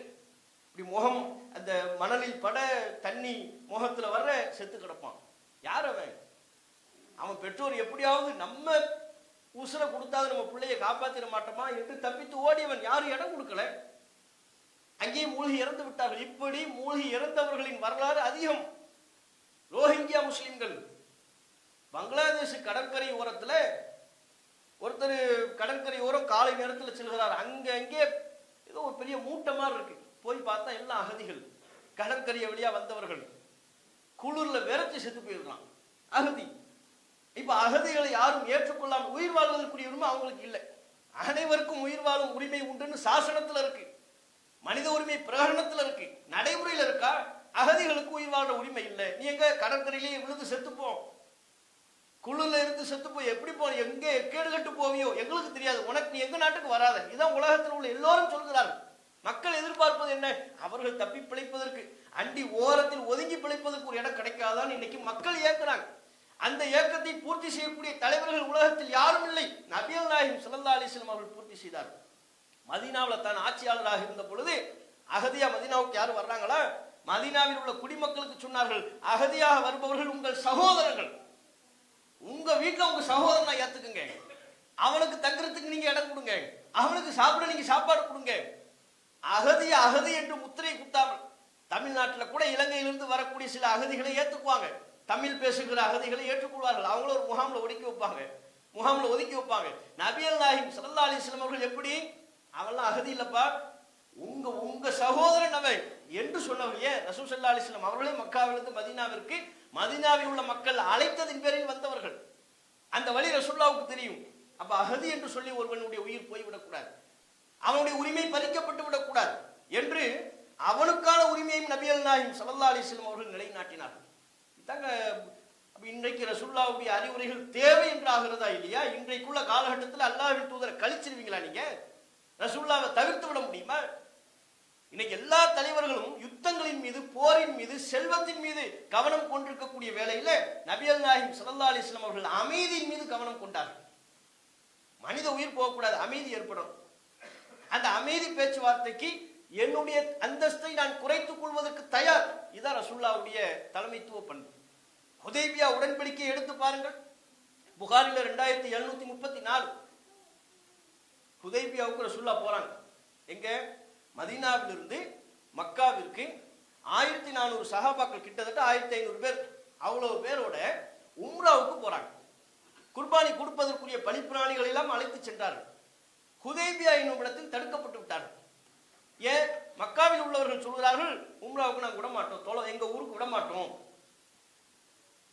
இப்படி முகம் அந்த மணலில் பட தண்ணி முகத்துல வர்ற செத்து கிடப்பான். யார் அவன்? அவன் பெற்றோர் எப்படியாவது நம்ம உசுரை கொடுத்தாவது நம்ம பிள்ளைய காப்பாற்றிட மாட்டோமா என்று தப்பித்து ஓடியவன். யாரும் இடம் கொடுக்கல, அங்கேயும் மூழ்கி இறந்து விட்டார்கள். இப்படி மூழ்கி இறந்தவர்களின் வரலாறு அதிகம். ரோஹிங்கியா முஸ்லிம்கள், பங்களாதேஷ் கடற்கரை ஓரத்துல ஒருத்தர் கடற்கரை ஓரம் காலை நேரத்தில் செல்கிறார். அங்கே ஏதோ ஒரு பெரிய மூட்டை மாதிரி இருக்கு, போய் பார்த்தா எல்லாம் அகதிகள், கடற்கரையை வழியா வந்தவர்கள், குளிர்ல விரைச்சு செத்து போயிருக்கலாம் அகதி. இப்ப அகதிகளை யாரும் ஏற்றுக்கொள்ளாமல் உயிர் வாழ்வதற்குரிய உரிமை அவங்களுக்கு இல்லை. அனைவருக்கும் உயிர் வாழும் உரிமை உண்டுன்னு சாசனத்துல இருக்கு, மனித உரிமை பிரகடனத்துல இருக்கு, நடைமுறையில் இருக்கா? அகதிகளுக்கு உயிர் வாழ்ற உரிமை இல்லை. நீ எங்க கடற்கரையிலேயே விழுந்து செத்துப்போம், குழுல இருந்து செத்துப்போய் எப்படி போ, எங்க கேடு கட்டு போவியோ எங்களுக்கு தெரியாது, உனக்கு நீ எங்க நாட்டுக்கு வராத. இதான் உலகத்தில் உள்ள எல்லோரும் சொல்கிறார்கள். மக்கள் எதிர்பார்ப்பது என்ன? அவர்கள் தப்பி பிழைப்பதற்கு, அண்டி ஓரத்தில் ஒதுங்கி பிழைப்பதற்கு ஒரு இடம் கிடைக்காதான் இன்னைக்கு மக்கள் ஏற்கிறாங்க. அந்த இயக்கத்தை பூர்த்தி செய்யக்கூடிய தலைவர்கள் உலகத்தில் யாரும் இல்லை. நபிகள் நாயகம் ஸல்லல்லாஹு அலைஹி வஸல்லம் அவர்கள் பூர்த்தி செய்தார். மதீனாவில் தான் ஆட்சியாளராக இருந்த பொழுது அகதியா மதீனாவுக்கு யாரும் வர்றாங்களா, மதீனாவில் உள்ள குடிமக்களுக்கு சொன்னார்கள், அகதியாக வருபவர்கள் உங்கள் சகோதரர்கள், உங்க வீட்டுல உங்க சகோதரனா ஏத்துக்குங்க, அவனுக்கு தங்குறதுக்கு நீங்க இடம் கொடுங்க, அவனுக்கு சாப்பிட நீங்க சாப்பாடு கொடுங்க. அகதி என்று முத்திரை குத்தாமல், தமிழ்நாட்டில் கூட இலங்கையிலிருந்து வரக்கூடிய சில அகதிகளை ஏத்துக்குவாங்க, தமிழ் பேசுகிற அகதிகளை ஏற்றுக்கொள்வார்கள். அவங்கள ஒரு முகாம்ல ஒதுக்கி வைப்பாங்க. நபிகள் நாயகம் ஸல்லல்லாஹு அலைஹி வஸல்லம் அவர்கள் எப்படி, அவெல்லாம் அகதி இல்லப்பா, உங்க சகோதரன் அவன், என்று சொன்னவர்களே ரசூல் ஸல்லல்லாஹு அலைஹி வஸல்லம் அவர்களே மக்காவிலிருந்து மதீனாவிற்கு மதீனாவில் உள்ள மக்கள் அழைத்ததின் பேரில் வந்தவர்கள். அந்த வழி ரசூலுல்லாஹ்வுக்கு தெரியும். அப்ப அஹதி என்று சொல்லி ஒருவனுடைய உயிர் போய்விடக்கூடாது, அவனுடைய உரிமை பறிக்கப்பட்டு விடக்கூடாது என்று அவனுக்கான உரிமையும் நபிகள் நாயகம் ஸல்லல்லாஹு அலைஹி வஸல்லம் அவர்கள் நிலைநாட்டினார்கள். இதாங்க இன்றைக்கு ரசூலுல்லாஹ்வுடைய அறிவுரைகள் தேவை என்று ஆகிறதா இல்லையா? இன்றைக்குள்ள காலகட்டத்தில் அல்லாஹ்வின் தூதரை கழிச்சிருவீங்களா நீங்க? ரசூலுல்லாஹ்வை தவிர்த்து விட முடியுமா? இன்னைக்கு எல்லா தலைவர்களும் யுத்தங்களின் மீது, போரின் மீது, செல்வத்தின் மீது கவனம் கொண்டிருக்கக்கூடிய வேளையில நபிகள் நாயகம் ஸல்லல்லாஹு அலைஹி வஸல்லம் அவர்கள் அமைதியின் மீது கவனம் கொண்டார்கள். மனித உயிர் போகக்கூடாது, அமைதி ஏற்படும். அந்த அமைதி பேச்சுவார்த்தைக்கு என்னுடைய அந்தஸ்தை நான் குறைத்துக் கொள்வதற்கு தயார். இதான் ரசூலுல்லாஹ்வுடைய தலைமைத்துவ பண்பு. ஹுதைபியா உடன்படிக்கையை எடுத்து பாருங்கள். புகாரில 2734 ஹுதைபியாவுக்கு ரசூலுல்லாஹ் போறாங்க. எங்க? மதீனாவிலிருந்து மக்காவிற்கு 1400 சஹாபாக்கள், கிட்டத்தட்ட 1500 பேர், அவ்வளவு பேரோட உம்ராவுக்கு போறாங்க. குர்பானி கொடுப்பதற்குரிய பலிப்பிராணிகள் எல்லாம் அழைத்து சென்றார்கள். ஹுதைபியா என்னும் இடத்தில் தடுக்கப்பட்டு விட்டார்கள். ஏன்? மக்காவில் உள்ளவர்கள் சொல்கிறார்கள், உம்ராவுக்கு நாங்கள் விட மாட்டோம், எங்க ஊருக்கு விட மாட்டோம்.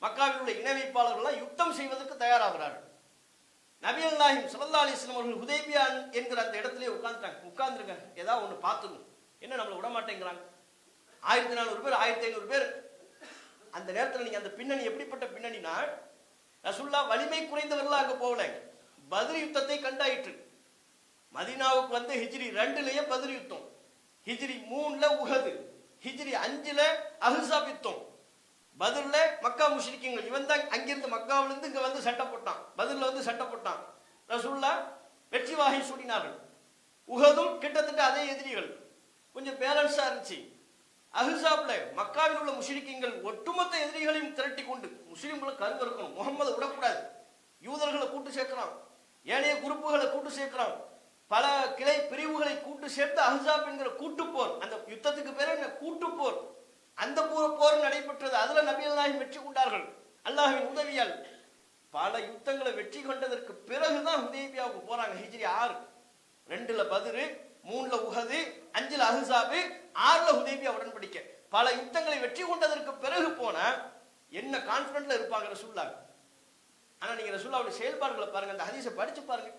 மக்காவில் உள்ள இணை வைப்பாளர்கள் யுத்தம் செய்வதற்கு தயாராகிறார்கள். நபிகள் நாயகம் ஸல்லல்லாஹு அலைஹி வஸல்லம் அவர்கள் ஹுதைபியா என்கிற அந்த இடத்திலே உட்கார்ந்துருங்க, ஏதாவது ஒன்று பார்த்துக்கணும், என்ன நம்மளை விட மாட்டேங்கிறாங்க. 1400 பேர், 1500 பேர். அந்த நேரத்தில் நீங்க அந்த பின்னணி எப்படிப்பட்ட பின்னணினா, ரசூலுல்லாஹ் வலிமை குறைந்தவர்களா அங்க போகல, பத்ர் யுத்தத்தை கண்டாயிற்று. மதீனாவுக்கு வந்து ஹிஜ்ரி 2லயே பத்ர் யுத்தம், ஹிஜ்ரி 3ல உஹது, ஹிஜ்ரி 5ல அஹ்ஸாப் யுத்தம். பத்ர்ல மக்கா முஷ்ரிக்கீன்கள், இவன் தான் அங்கிருந்து மக்காவிலிருந்து இங்க வந்து சண்டை போட்டான், பத்ர்ல வந்து சண்டை போட்டான். ரசூலுல்லாஹ் வெற்றி வாகை சூடினார்கள். உஹதும் கிட்டத்தட்ட அதே எதிரிகள், கொஞ்சம் பேலன்ஸா இருந்துச்சு. அஹ்ஸாப்ல மக்காவில் உள்ள முஷ்ரிக்கீன்கள் ஒட்டுமொத்த எதிரிகளையும் திரட்டி கொண்டு, முஸ்லிம்களை கருவறுக்கணும், முகமது விடக்கூடாது, யூதர்களை கூட்டு சேர்க்கிறான், ஏனைய குரூப்புகளை கூட்டு சேர்க்கிறான், பல கிளை பிரிவுகளை கூட்டு சேர்த்து அஹ்ஸாப் என்கிற கூட்டுப்போர், அந்த யுத்தத்துக்கு பேர் என்ன? கூட்டுப்போர். அந்த போர் நடைபெற்றது. அதுல நபிகள் நாயகம் வெற்றி கொண்டார்கள் அல்லாஹ்வின் உதவியால். பல யுத்தங்களை வெற்றி கொண்டதற்கு பிறகுதான் ஹுதைபியாவுக்கு போறாங்க. ஹிஜ்ரி 6, 2ல பத்ர், 3ல உஹது, 5ல அஹ்ஸாப், 6ல ஹுதைபியா உடன்படிக்கை. பல யுத்தங்களை வெற்றி கொண்டதற்கு பிறகு போன என்ன கான்ஃபிடன்ட்ல இருப்பாங்க ரசூலுல்லாஹ். ஆனா நீங்க ரசூலுல்லாஹ்வுடைய செயல்பாடுகளை பாருங்க, அந்த ஹதீஸை படிச்சு பாருங்க.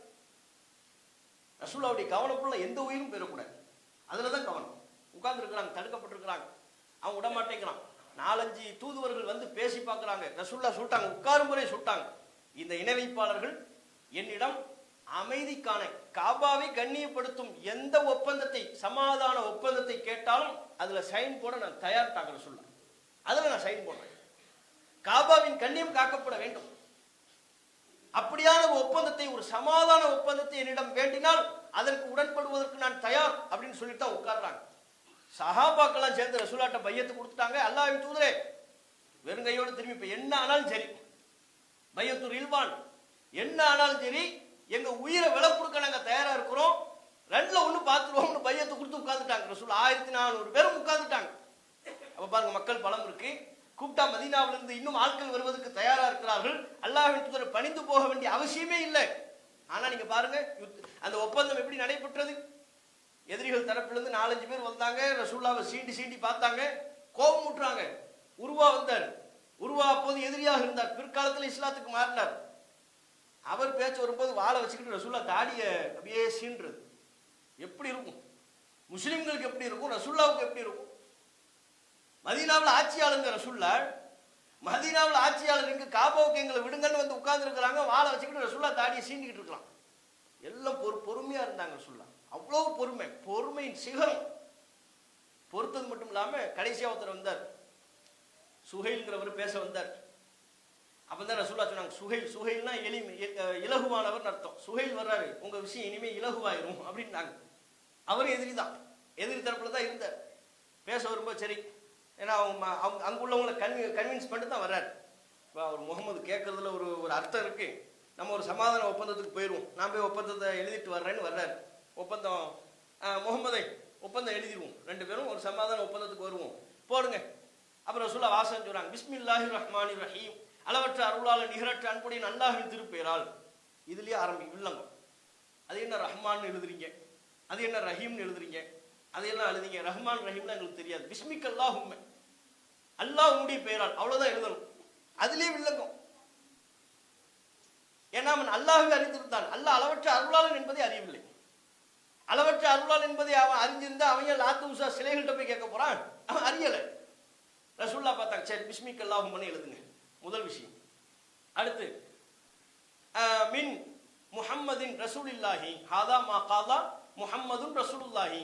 ரசூலுல்லாஹ்வுடைய கவனக்குள்ள எந்த உயிரும் பெறக்கூடாது, அதுலதான் கவனம். உட்கார்ந்து இருக்கிறாங்க, தடுக்கப்பட்டிருக்கிறாங்க, அவன் விட மாட்டேங்கிறான். 4-5 தூதுவர்கள் வந்து பேசி பார்க்கிறாங்க. ரசூலுல்லாஹ் சொல்லிட்டாங்க, உட்காரும் முறை சொல்லிட்டாங்க, இந்த இணை வைப்பாளர்கள் என்னிடம் அமைதிக்கான, காபாவை கண்ணியப்படுத்தும் எந்த ஒப்பந்தத்தை, சமாதான ஒப்பந்தத்தை கேட்டாலும் அதுல சைன் போட நான் தயார்ட்டாங்க ரசூலுல்லாஹ். அதுல நான் சைன் போடுறேன். காபாவின் கண்ணியம் காக்கப்பட வேண்டும். அப்படியான ஒப்பந்தத்தை, ஒரு சமாதான ஒப்பந்தத்தை என்னிடம் வேண்டினால் அதற்கு உடன்படுவதற்கு நான் தயார் அப்படின்னு சொல்லிட்டு உட்கார்றாங்க. சஹாபாக்கெல்லாம் சேர்ந்து ரசூலுல்லாஹ்ட்ட பையத்து கொடுத்துட்டாங்க. அல்லாஹ்வின் தூதரே, வெறுங்கையோடு திரும்பி, இப்ப என்ன ஆனாலும் சரி, பையத்து ரில்வான், என்ன ஆனாலும் சரி, எங்க உயிரை விலை கொடுக்க நாங்க தயாரா இருக்கிறோம், 2ல 1 பார்த்துருவோம்னு பையத்து கொடுத்து உட்கார்ந்துட்டாங்க. ரசூலுல்லாஹ் 1400 பேரும் உட்கார்ந்துட்டாங்க. அப்ப பாருங்க, மக்கள் பலம் இருக்கு. கூப்பிட்டா மதீனாவிலிருந்து இன்னும் ஆட்கள் வருவதற்கு தயாரா இருக்கிறார்கள். அல்லாஹ்வின் தூதரை பணிந்து போக வேண்டிய அவசியமே இல்லை. ஆனா நீங்க பாருங்க, அந்த ஒப்பந்தம் எப்படி நடைபெற்றது. எதிரிகள் தரப்பிலிருந்து 4-5 பேர் வந்தாங்க, ரசூலுல்லாஹ்வை சீண்டி பார்த்தாங்க, கோபம் ஊட்டுறாங்க. உருவா வந்தார். உருவா அப்போது எதிரியாக இருந்தார், பிற்காலத்தில் இஸ்லாத்துக்கு மாறினார். அவர் பேச்சு வரும்போது வாளை வச்சுக்கிட்டு ரசூலுல்லாஹ் தாடிய அப்படியே சீன்றது. எப்படி இருக்கும் முஸ்லிம்களுக்கு? எப்படி இருக்கும் ரசூலுல்லாஹ்வுக்கு? எப்படி இருக்கும்? மதீனாவில் ஆட்சியாளருங்க ரசூலுல்லாஹ், மதீனாவில் ஆட்சியாளர் இங்க காபாவுக்கு எங்களை விடுங்கன்னு வந்து உட்கார்ந்து இருக்கிறாங்க, வாளை வச்சுக்கிட்டு ரசூலுல்லாஹ் தாடியை சீண்டிக்கிட்டு இருக்கலாம். எல்லாம் பொறுமையா இருந்தாங்க ரசூலுல்லாஹ். அவ்வளவு பொறுமையின் சிகரம். பொறுத்தது மட்டும் இல்லாம கடைசியா ஒருத்தர் வந்தார், சுஹைல்ங்கிறவர் பேச வந்தார். அப்பதான் ரசூலுல்லாஹ் சொன்னாங்க, சுஹைல்னா இலகுவானவர் அர்த்தம். சுஹைல் வர்றாரு, உங்க விஷயம் இனிமே இலகுவாயிரும் அப்படின்னாங்க. அவரும் எதிரிதான், எதிரி தரப்புல தான் இருந்தார். பேச வரும்போது சரி, ஏன்னா அவங்க அங்குள்ளவங்களை கன்வின்ஸ் பண்ணிட்டு தான் வர்றாரு. இப்போ அவர் முகமது கேட்கறதுல ஒரு அர்த்தம் இருக்கு, நம்ம ஒரு சமாதான ஒப்பந்தத்துக்கு போயிடுவோம், நான் போய் ஒப்பந்தத்தை எழுதிட்டு வர்றேன்னு வர்றாரு. ஒப்பந்தம், முகமதை ஒப்பந்தம் எழுதிடுவோம், 2 பேரும் ஒரு சமாதான ஒப்பந்தத்துக்கு வருவோம், போடுங்க. அப்புறம் ரசூலுல்லாஹ் வாசகம் சொல்றாங்க, பிஸ்மில்லாஹிர் ரஹ்மானிர் ரஹீம், அளவற்ற அருளாளர் நிகரற்ற அன்புடைய அல்லாஹ்வின் திருப்பெயரால். இதுலயே ஆரம்பிக்கும் வில்லங்கம். அது என்ன ரஹ்மான்னு எழுதுறீங்க, அது என்ன ரஹீம்னு எழுதுறீங்க, அதையெல்லாம் எழுதிங்க. ரஹ்மான் ரஹீம்னா எங்களுக்கு தெரியாது. பிஸ்மிக் அல்லாஹும்ம, அல்லாஹ் உன்னுடைய பெயரால், அவ்வளவுதான் எழுதணும். அதுலயே விளக்கம். ஏன்னா அவன் அல்லாஹ்வை அறிந்திருந்தான். அல்லாஹ் அளவற்ற அருளாளன் என்பதை அறியவில்லை. அளவற்ற அருளாளன் என்பதை அவன் அறிஞ்சிருந்தா அவன் லாத்து உசா சிலைகள்கிட்ட போய் கேட்க போறான்? அவன் அறியலை. ரசூல்லா பார்த்தாங்க, சரி பிஸ்மிக் அல்லாஹும்மன்னு எழுதுங்க, முதல் விஷயம். அடுத்து மின் முஹம்மதின் ரசூலில்லாஹி ஹாதா மா காதா முஹம்மதுன் ரசூலுல்லாஹி,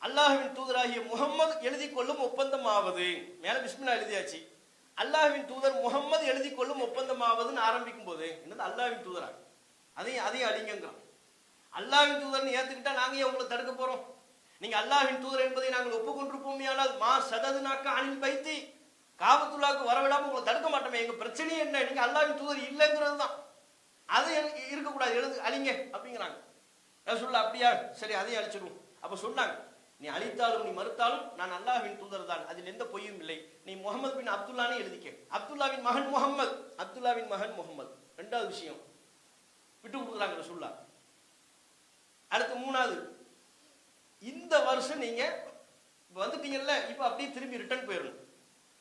அல்லாஹ்வின் தூதராகிய முஹம்மது எழுதி கொள்ளும் ஒப்பந்தமாவது. மேல பிஸ்மில்லா எழுதியாச்சு. அல்லாஹ்வின் தூதர் முஹம்மது எழுதி கொள்ளும் ஒப்பந்தமாவதுன்னு ஆரம்பிக்கும் போது என்னது அல்லாஹ்வின் தூதரா, அதையும் அடிங்கிறான். அல்லாஹ்வின் தூதர்னு ஏத்துக்கிட்டா நாங்க ஏன் உங்களை தடுக்க போறோம்? நீங்க அல்லாஹ்வின் தூதர் என்பதை நாங்கள் ஒப்புக்கொண்டிருப்போமையானால் மா சததுனாக்க அணில் பைத்தி, காபத்துல்லாவுக்கு வரவிடாம உங்களை தடுக்க மாட்டோமே. எங்க பிரச்சனையே என்ன? நீங்க அல்லாஹ்வின் தூதர் இல்லைங்கிறது தான். அது இருக்கக்கூடாது, எழுது அழிங்க அப்படிங்கிறாங்க. ரசூலுல்லாஹ் அப்படியா, சரி அதையும் அழிச்சிடுவோம். அப்ப சொன்னாங்க, நீ அழித்தாலும் நீ மறுத்தாலும் நான் அல்லாஹ்வின் தூதர் தான், அதில் எந்த பொய்யும் இல்லை. நீ முகமது பின் அப்துல்லானே எழுதிக்க. அப்துல்லாவின் மகன் முகம்மது, அப்துல்லாவின் மகன் முகம்மது. ரெண்டாவது விஷயம் விட்டு கொடுக்குறாங்க ரசூலுல்லாஹ். அடுத்து மூணாவது, இந்த வருஷம் நீங்க வந்துட்டீங்கல்ல, இப்ப அப்படியே திரும்பி ரிட்டர்ன் போயிடணும்.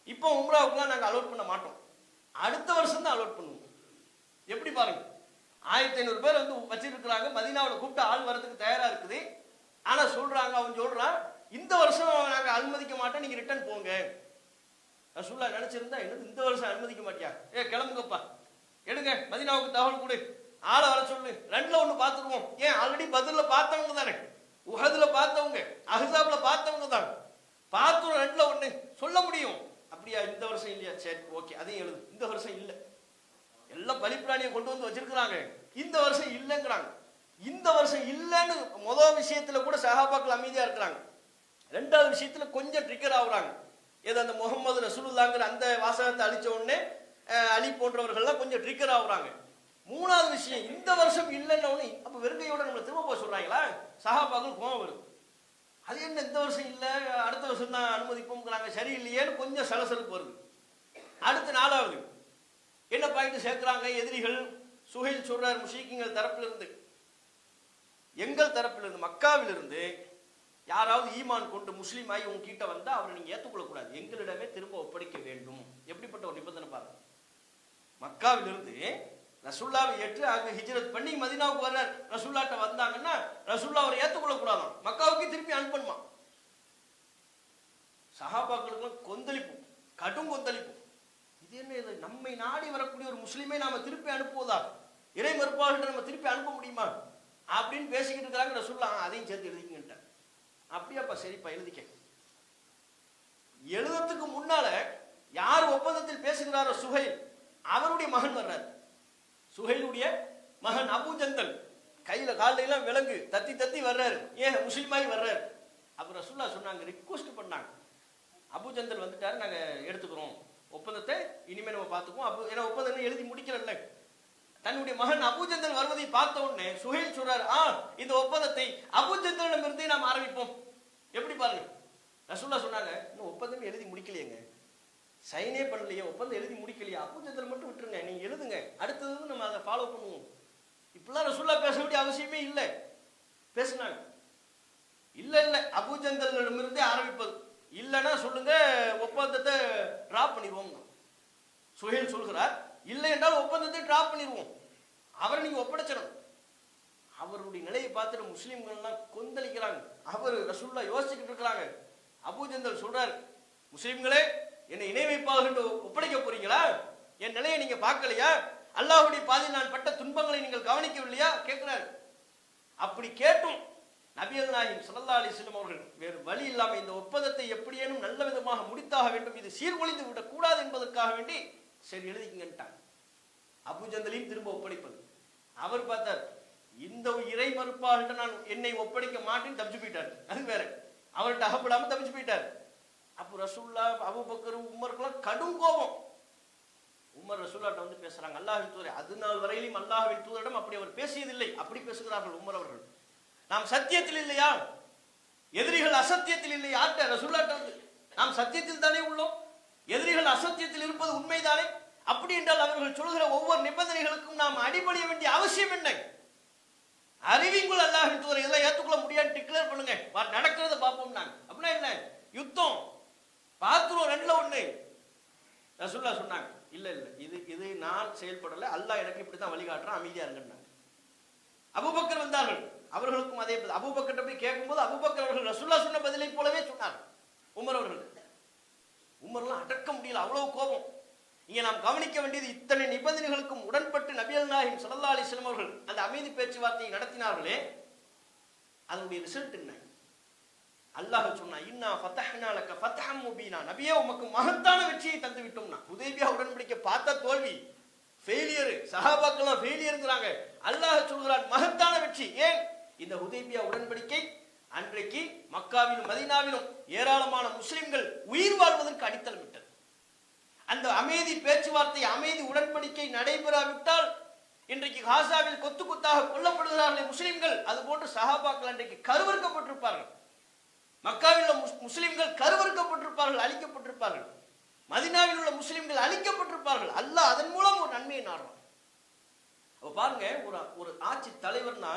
இப்போ உம்ராவுக்குலாம் நாங்க அலோட் பண்ண மாட்டோம், அடுத்த வருஷம் தான் அலோட் பண்ணுவோம். எப்படி பாருங்க, 1500 பேர் வந்து வச்சிருக்கிறாங்க, மதீனாவில் கூப்பிட்டு ஆள் வரதுக்கு தயாரா இருக்குது. ஆனா சொல்றாங்க, அவன் சொல்றான் இந்த வருஷம் நாங்க அனுமதிக்க மாட்டோம், நீங்க ரிட்டர்ன் போங்க. ரசூலுல்லாஹ் நினைச்சிருந்தா என்னது இந்த வருஷம் அனுமதிக்க மாட்டியா, கிளம்புங்கப்பா, எடுங்க மதீனாவுக்கு தகவல் கொடு, ஆளை வர சொல்லு, ரெண்டுல ஒண்ணு பாத்துருவோம். ஏன் ஆல்ரெடி பத்ர்ல பார்த்தவங்க தானே, உஹதுல பார்த்தவங்க, அஹ்ஸாப்ல பார்த்தவங்க தான், பார்த்துரும், ரெண்டுல ஒண்ணு சொல்ல முடியும். அப்படியா, இந்த வருஷம் இல்லையா, சரி ஓகே அதையும் எழுது. இந்த வருஷம் இல்ல, எல்லாம் பலிப்பிராணியை கொண்டு வந்து வச்சிருக்கிறாங்க, இந்த வருஷம் இல்லைங்கிறாங்க. இந்த வருஷம் இல்லைன்னு முதல் விஷயத்துல கூட சஹாபாக்கள் அமைதியா இருக்கிறாங்க. ரெண்டாவது விஷயத்துல கொஞ்சம் ட்ரிக்கர் ஆகுறாங்க. ஏதோ அந்த முகமது ரசூலுல்லாஹ்ங்கிற அந்த வாசகத்தை அழிச்ச உடனே அலி போன்றவர்கள்லாம் கொஞ்சம் ட்ரிக்கர் ஆகுறாங்க. மூணாவது விஷயம், இந்த வருஷம் இல்லைன்னு உடனே அப்ப வெறுங்கையோட நம்மளை திரும்ப போக சொல்றாங்களா, சஹாபாக்கள் கோவம் வரும். அது என்ன இந்த வருஷம் இல்ல அடுத்த வருஷம் தான் அனுமதிப்போம்ங்கிறாங்க, சரி இல்லையேன்னு கொஞ்சம் சலசலுக்கு வருது. அடுத்து நாலாவது என்ன பாயிண்ட் சேர்க்கிறாங்க எதிரிகள்? சுஹைல் சொல்றார், முஷ்ரிக்குகள் தரப்பிலிருந்து, எங்கள் தரப்பிலிருந்து, மக்காவிலிருந்து யாராவது ஈமான் கொண்டு முஸ்லீம் ஆகி உங்ககிட்ட வந்தா அவரை நீங்க ஏற்றுக்கொள்ள கூடாது, எங்களிடமே திரும்ப ஒப்படைக்க வேண்டும். எப்படிப்பட்ட ஒரு நிபந்தனை பாருங்க. மக்காவிலிருந்து ரசூலுல்லாவை ஏற்று அங்க ஹிஜ்ரத் பண்ணி மதீனாவுக்கு வர்றார், ரசூலுல்லாஹ்ட்ட வந்தாங்கன்னா ரசூலுல்லாஹ் அவரை ஏற்றுக்கொள்ள கூடாதான், மக்காவுக்கு திருப்பி அனுப்பணுமா. சஹாபாக்களுக்கு கொந்தளிப்பு, கடும் கொந்தளிப்பு. இது என்ன, இது நம்மை நாடி வரக்கூடிய ஒரு முஸ்லீமை நாம திருப்பி அனுப்புவதா, இறை மறுப்பாளர்கிட்ட நம்ம திருப்பி அனுப்ப முடியுமா அப்படின்னு பேசிக்கிட்டு இருக்கிறாங்க. ரசூலுல்லாஹ் அதையும் சேர்த்து எழுதிக்கிட்டார். அப்படியாப்பா, சரிப்பா எழுதிக்க. எழுதுறதுக்கு முன்னால யார் ஒப்பந்தத்தில் பேசுகிறாரோ சுஹைல், அவருடைய மகன் வர்றார். சுஹைலுடைய மகன் அபூ ஜந்தல் கையில காலையில எல்லாம் விலங்கு தத்தி தத்தி வர்றாரு, ஏன் முஸ்லிமாய் வர்றாரு. அப்ப ரசூலுல்லாஹ் சொன்னாங்க, ரிக்வெஸ்ட் பண்ணாங்க, அபூ ஜந்தல் வந்துட்டாரு, நாங்க எடுத்துக்கிறோம் ஒப்பந்தத்தை, இனிமே நம்ம பார்த்துக்குவோம். ஏன்னா ஒப்பந்தம் எழுதி முடிக்கல. தன்னுடைய மகன் அபூ ஜந்தல் வருவதை பார்த்த உடனே சுஹைல் சொல்றாரு, இந்த ஒப்பந்தத்தை அபூ ஜந்தலிடம் இருந்தே நாம் ஆரம்பிப்போம். எப்படி பாருங்க, ரசூலுல்லாஹ் சொன்னாங்க, இன்னும் ஒப்பந்தம் எழுதி முடிக்கலையேங்க, சைனே பண்ணலையே, ஒப்பந்தம் எழுதி முடிக்கலையா, அபூ ஜந்தல் மட்டும் விட்டுருங்க, நீங்க எழுதுங்க, அடுத்தது நம்ம அதை ஃபாலோ பண்ணுவோம். இப்பெல்லாம் ரசூலுல்லாஹ் பேச வேண்டிய அவசியமே இல்லை. பேசினாங்க, இல்ல இல்ல அபூ ஜந்தலிடம் இருந்தே ஆரம்பிப்பது, இல்லைன்னா சொல்லுங்க ஒப்பந்தத்தை டிராப் பண்ணிடுவோம். சுஹைல் சொல்கிறார், இல்லை என்றால் ஒப்பந்தத்தை டிராப் பண்ணிடுவோம், அவரை நீங்க ஒப்படைச்சிடும். அவருடைய நிலையை பார்த்துட்டு முஸ்லீம்கள் எல்லாம் கொந்தளிக்கிறாங்க. அவர் ரசூலுல்லாஹ் யோசிச்சுக்கிட்டு இருக்கிறாங்க. அபூ ஜந்தல் சொல்றாரு, முஸ்லீம்களே என்னை இணை வைப்பாளர்கள் ஒப்படைக்க போறீங்களா, என் நிலையை நீங்க பார்க்கலையா, அல்லாஹ்வுடைய பாதையில் நான் பட்ட துன்பங்களை நீங்கள் கவனிக்கவில்லையா கேட்கிறாரு. அப்படி கேட்டும் நபிகள் நாயகம் ஸல்லல்லாஹு அலைஹி வஸல்லம் அவர்கள் வேறு வழி இல்லாம இந்த ஒப்பந்தத்தை எப்படியேனும் நல்ல விதமாக முடித்தாக வேண்டும், இது சீர்குலைந்து விடக் கூடாது என்பதற்காக வேண்டி சரி எழுதிக்கிங்கன்ட்டாங்க. அபூ ஜந்தலையும் திரும்ப ஒப்படைப்பது. அவர் பார்த்தார், இந்த இறை மறுப்பாளர்கிட்ட நான் என்னை ஒப்படைக்க மாட்டேன்னு தப்பிச்சு போயிட்டார், அது வேற, அவர்கிட்ட அகப்படாம தப்பிச்சு போயிட்டார். அப்போ ரசூலுல்லாஹ் அபூபக்கர் உமருக்குலாம் கடும் கோபம். உமர் ரசூலுல்லாஹ்ட்ட வந்து பேசுறாங்க, அல்லாஹ்வின் தூதரே, அது நாள் வரையிலும் அல்லாஹ்வின் தூதரிடம் அப்படி அவர் பேசியதில்லை. அப்படி பேசுகிறார்கள் உமர் அவர்கள். நாம் சத்தியத்தில் இல்லையா, எதிரிகள் அசத்தியத்தில் இல்லையா, ரசூலுல்லாஹ்ட்ட வந்து நாம் சத்தியத்தில் தானே உள்ளோம், எதிரிகள் அசத்தியத்தில் இருப்பது உண்மைதானே, அப்படி என்றால் அவர்கள் சொல்கிற ஒவ்வொரு நிபந்தனைகளுக்கும் நாம் அடிபணிய வேண்டிய அவசியம் என்ன? அறிவிக்குள் அல்லாஹ்வின் தூதர் இதெல்லாம் ஏத்துக்கொள்ள முடியாது டிக்ளேர் பண்ணுங்க, நடக்கிறத பார்ப்போம் நாங்க. அப்படின்னா என்ன யுத்தம் பாத்துருவோம், 2ல 1. ரசூலுல்லாஹ் சொன்னாங்க, இல்ல இல்ல இது நான் செயல்படல, அல்லாஹ் எனக்கு இப்படித்தான் வழிகாட்டுறான், அமைதியா இருங்கன்னாங்க. அபூபக்கர் வந்தார்கள், அவர்களுக்கும் அதே பதில். அபூபக்கர்ட்ட போய் கேட்கும்போது அபூபக்கர் அவர்கள் ரசூலுல்லாஹ் சொன்ன பதிலை போலவே சொன்னார். உமர் அவர்கள், உமர்லாம் அடக்க முடியல, அவ்வளவு கோபம். இங்க நாம் கவனிக்க வேண்டியது, இத்தனை நிபந்தனைகளுக்கும் உடன்பட்டு நபிகள் நாயகம் ஸல்லல்லாஹு அலைஹி வஸல்லம் அவர்கள் அந்த அமைதி பேச்சுவார்த்தையை நடத்தினார்களே, அதனுடைய ரிசல்ட் என்ன? அல்லாஹ் சொன்னா, இன்னா ஃபதஹ்னா லக ஃபத்ஹம் முபீனா, நபியே உமக்கு மகத்தான வெற்றியை தந்து விட்டோம்னா. ஹுதைபியா உடன்படிக்கை பார்த்த தோல்வி, ஃபெயிலியர், சஹாபாக்கெல்லாம் ஃபெயிலியர்ங்கறாங்க. அல்லாஹ் சொல்கிறான் மகத்தான வெற்றி. ஏன்? இந்த ஹுதைபியா உடன்படிக்கை அன்றைக்கு மக்காவிலும் மதீனாவிலும் ஏராளமான முஸ்லிம்கள் உயிர் வாழ்வதற்கு அடித்தளம் விட்டது. அந்த அமைதி பேச்சுவார்த்தை, அமைதி உடன்படிக்கை நடைபெறாவிட்டால் இன்றைக்கு காசாவில் கொத்து கொத்தாக கொல்லப்படுகிறார்கள் முஸ்லிம்கள். அதுபோன்று சஹாபாக்கள் அன்றைக்கு கருவறுக்கப்பட்டிருப்பார்கள். மக்காவில் உள்ள முஸ்லிம்கள் கருவறுக்கப்பட்டிருப்பார்கள், அழிக்கப்பட்டிருப்பார்கள். மதீனாவில் உள்ள முஸ்லிம்கள் அழிக்கப்பட்டிருப்பார்கள். அல்லாஹ் அதன் மூலம் ஒரு நன்மையை நாடுறான். அப்ப பாருங்க, ஒரு ஆட்சி தலைவர்னா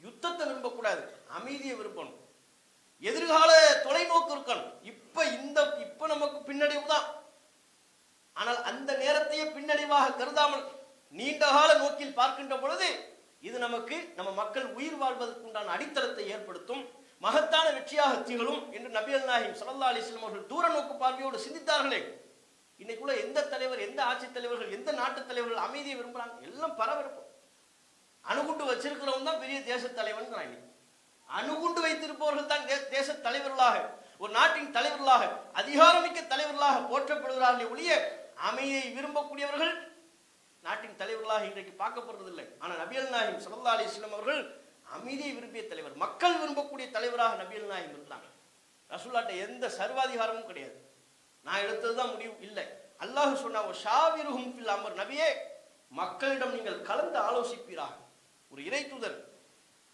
யுத்தத்தை விரும்பக்கூடாது, அமைதியை விரும்பணும். எதிர்கால தொலைநோக்கு இருக்கணும். இப்ப நமக்கு பின்னடைவு தான், ஆனால் அந்த நேரத்தையே பின்னடைவாக கருதாமல் நீண்ட கால நோக்கில் பார்க்கின்ற பொழுது இது நமக்கு நம்ம மக்கள் உயிர் வாழ்வதற்கு உண்டான அடித்தளத்தை ஏற்படுத்தும், மகத்தான வெற்றியாக திகழும் என்று நபிகள் நாயகம் ஸல்லல்லாஹு அலைஹி வஸல்லம் அவர்கள் தூர நோக்கு பார்வையோடு சிந்தித்தார்களே. இன்னைக்குள்ள எந்த தலைவர், எந்த ஆட்சி தலைவர்கள், எந்த நாட்டு தலைவர்கள் அமைதியை விரும்புறாங்க? எல்லாம் பரபரப்பு. அணுகுண்டு வச்சிருக்கிறவன் தான் பெரிய தேச தலைவன். அணுகுண்டு வைத்திருப்பவர்கள் தான் தேச தலைவர்களாக, ஒரு நாட்டின் தலைவர்களாக, அதிகாரமிக்க தலைவர்களாக போற்றப்படுகிறார்களே ஒழிய அமைதியை விரும்பக்கூடியவர்கள் நாட்டின் தலைவர்களாக இன்றைக்கு பார்க்கப்படுறதில்லை. ஆனால் நபிகள் நாயகம் ஸல்லல்லாஹு அலைஹி வஸல்லம் அவர்கள் அமைதியை விரும்பிய தலைவர், மக்கள் விரும்பக்கூடிய தலைவராக நபிகள் நாயகம் இருந்தாங்க. ரசூலுல்லாஹ்ட்ட எந்த சர்வாதிகாரமும் கிடையாது, நான் எடுத்ததுதான் முடிவு இல்லை. அல்லாஹ் சொன்னா, ஷாவிருஹும் ஃபில் அம்ர், நபியே மக்களிடம் நீங்கள் கலந்து ஆலோசிப்பீராக. ஒரு இறை தூதர்,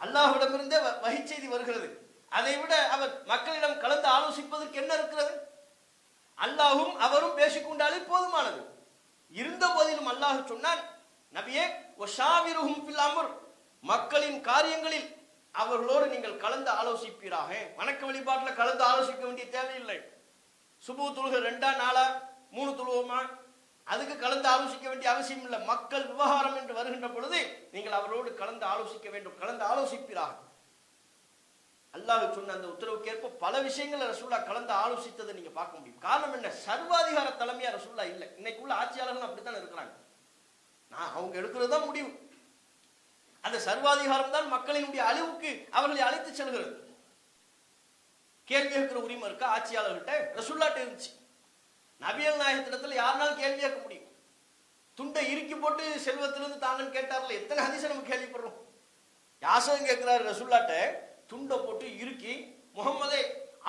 அல்லாஹ்விடமிருந்தே வஹி செய்தி வருகிறது, அதை விட அவர் மக்களிடம் கலந்து ஆலோசிப்பதற்கு என்ன இருக்கிறது? அல்லாஹும் அவரும் பேசிக்கொண்டாலே போதுமானது. இருந்த போதிலும் அல்லாஹ் சொன்னான், நபியே வஷாவிருஹும் ஃபில் அம்ர், மக்களின் காரியங்களில் அவர்களோடு நீங்கள் கலந்து ஆலோசிப்பீராக. வணக்க வழிபாட்டில் கலந்து ஆலோசிக்க வேண்டிய தேவையில்லை. சுபு தொழுகை 2ஆ 4ஆ 3 தொழுவோமா, அதுக்கு கலந்து ஆலோசிக்க வேண்டிய அவசியம் இல்லை. மக்கள் விவகாரம் என்று வருகின்ற பொழுது நீங்கள் அவரோடு கலந்து ஆலோசிக்க வேண்டும், கலந்து ஆலோசிப்பீராக. அல்லாஹ் சொன்ன அந்த உத்தரவுக்கேற்ப பல விஷயங்களை ரசூலுல்லாஹ் கலந்து ஆலோசித்ததை நீங்க பார்க்க முடியும். காரணம் என்ன? சர்வாதிகார தலைமையா ரசூலுல்லாஹ் இல்லை. இன்னைக்குள்ள ஆட்சியாளர்கள் அப்படித்தான் இருக்கிறாங்க. அவங்க எடுக்கிறது தான் முடிவு. அந்த சர்வாதிகாரம் தான் மக்களினுடைய அழிவுக்கு அவர்களை அழைத்து செல்கிறது. கேள்வி கேட்கிற உரிமை இருக்கா ஆட்சியாளர்கிட்ட? ரசூலுல்லாஹ்ட்ட இருந்துச்சு. நபிகள் நாயகத்திடத்துல யாருனாலும் கேள்வி கேட்க முடியும். துண்டை இறுக்கி போட்டு செல்வத்திலிருந்து தாங்கன்னு கேட்டார்ல, எத்தனை ஹதீஸை நம்ம கேள்விப்படுறோம். யாசகம் கேட்கிறாரு ரசூலுல்லாஹ்ட்ட, துண்டை போட்டு இறுக்கி, முகம்மதே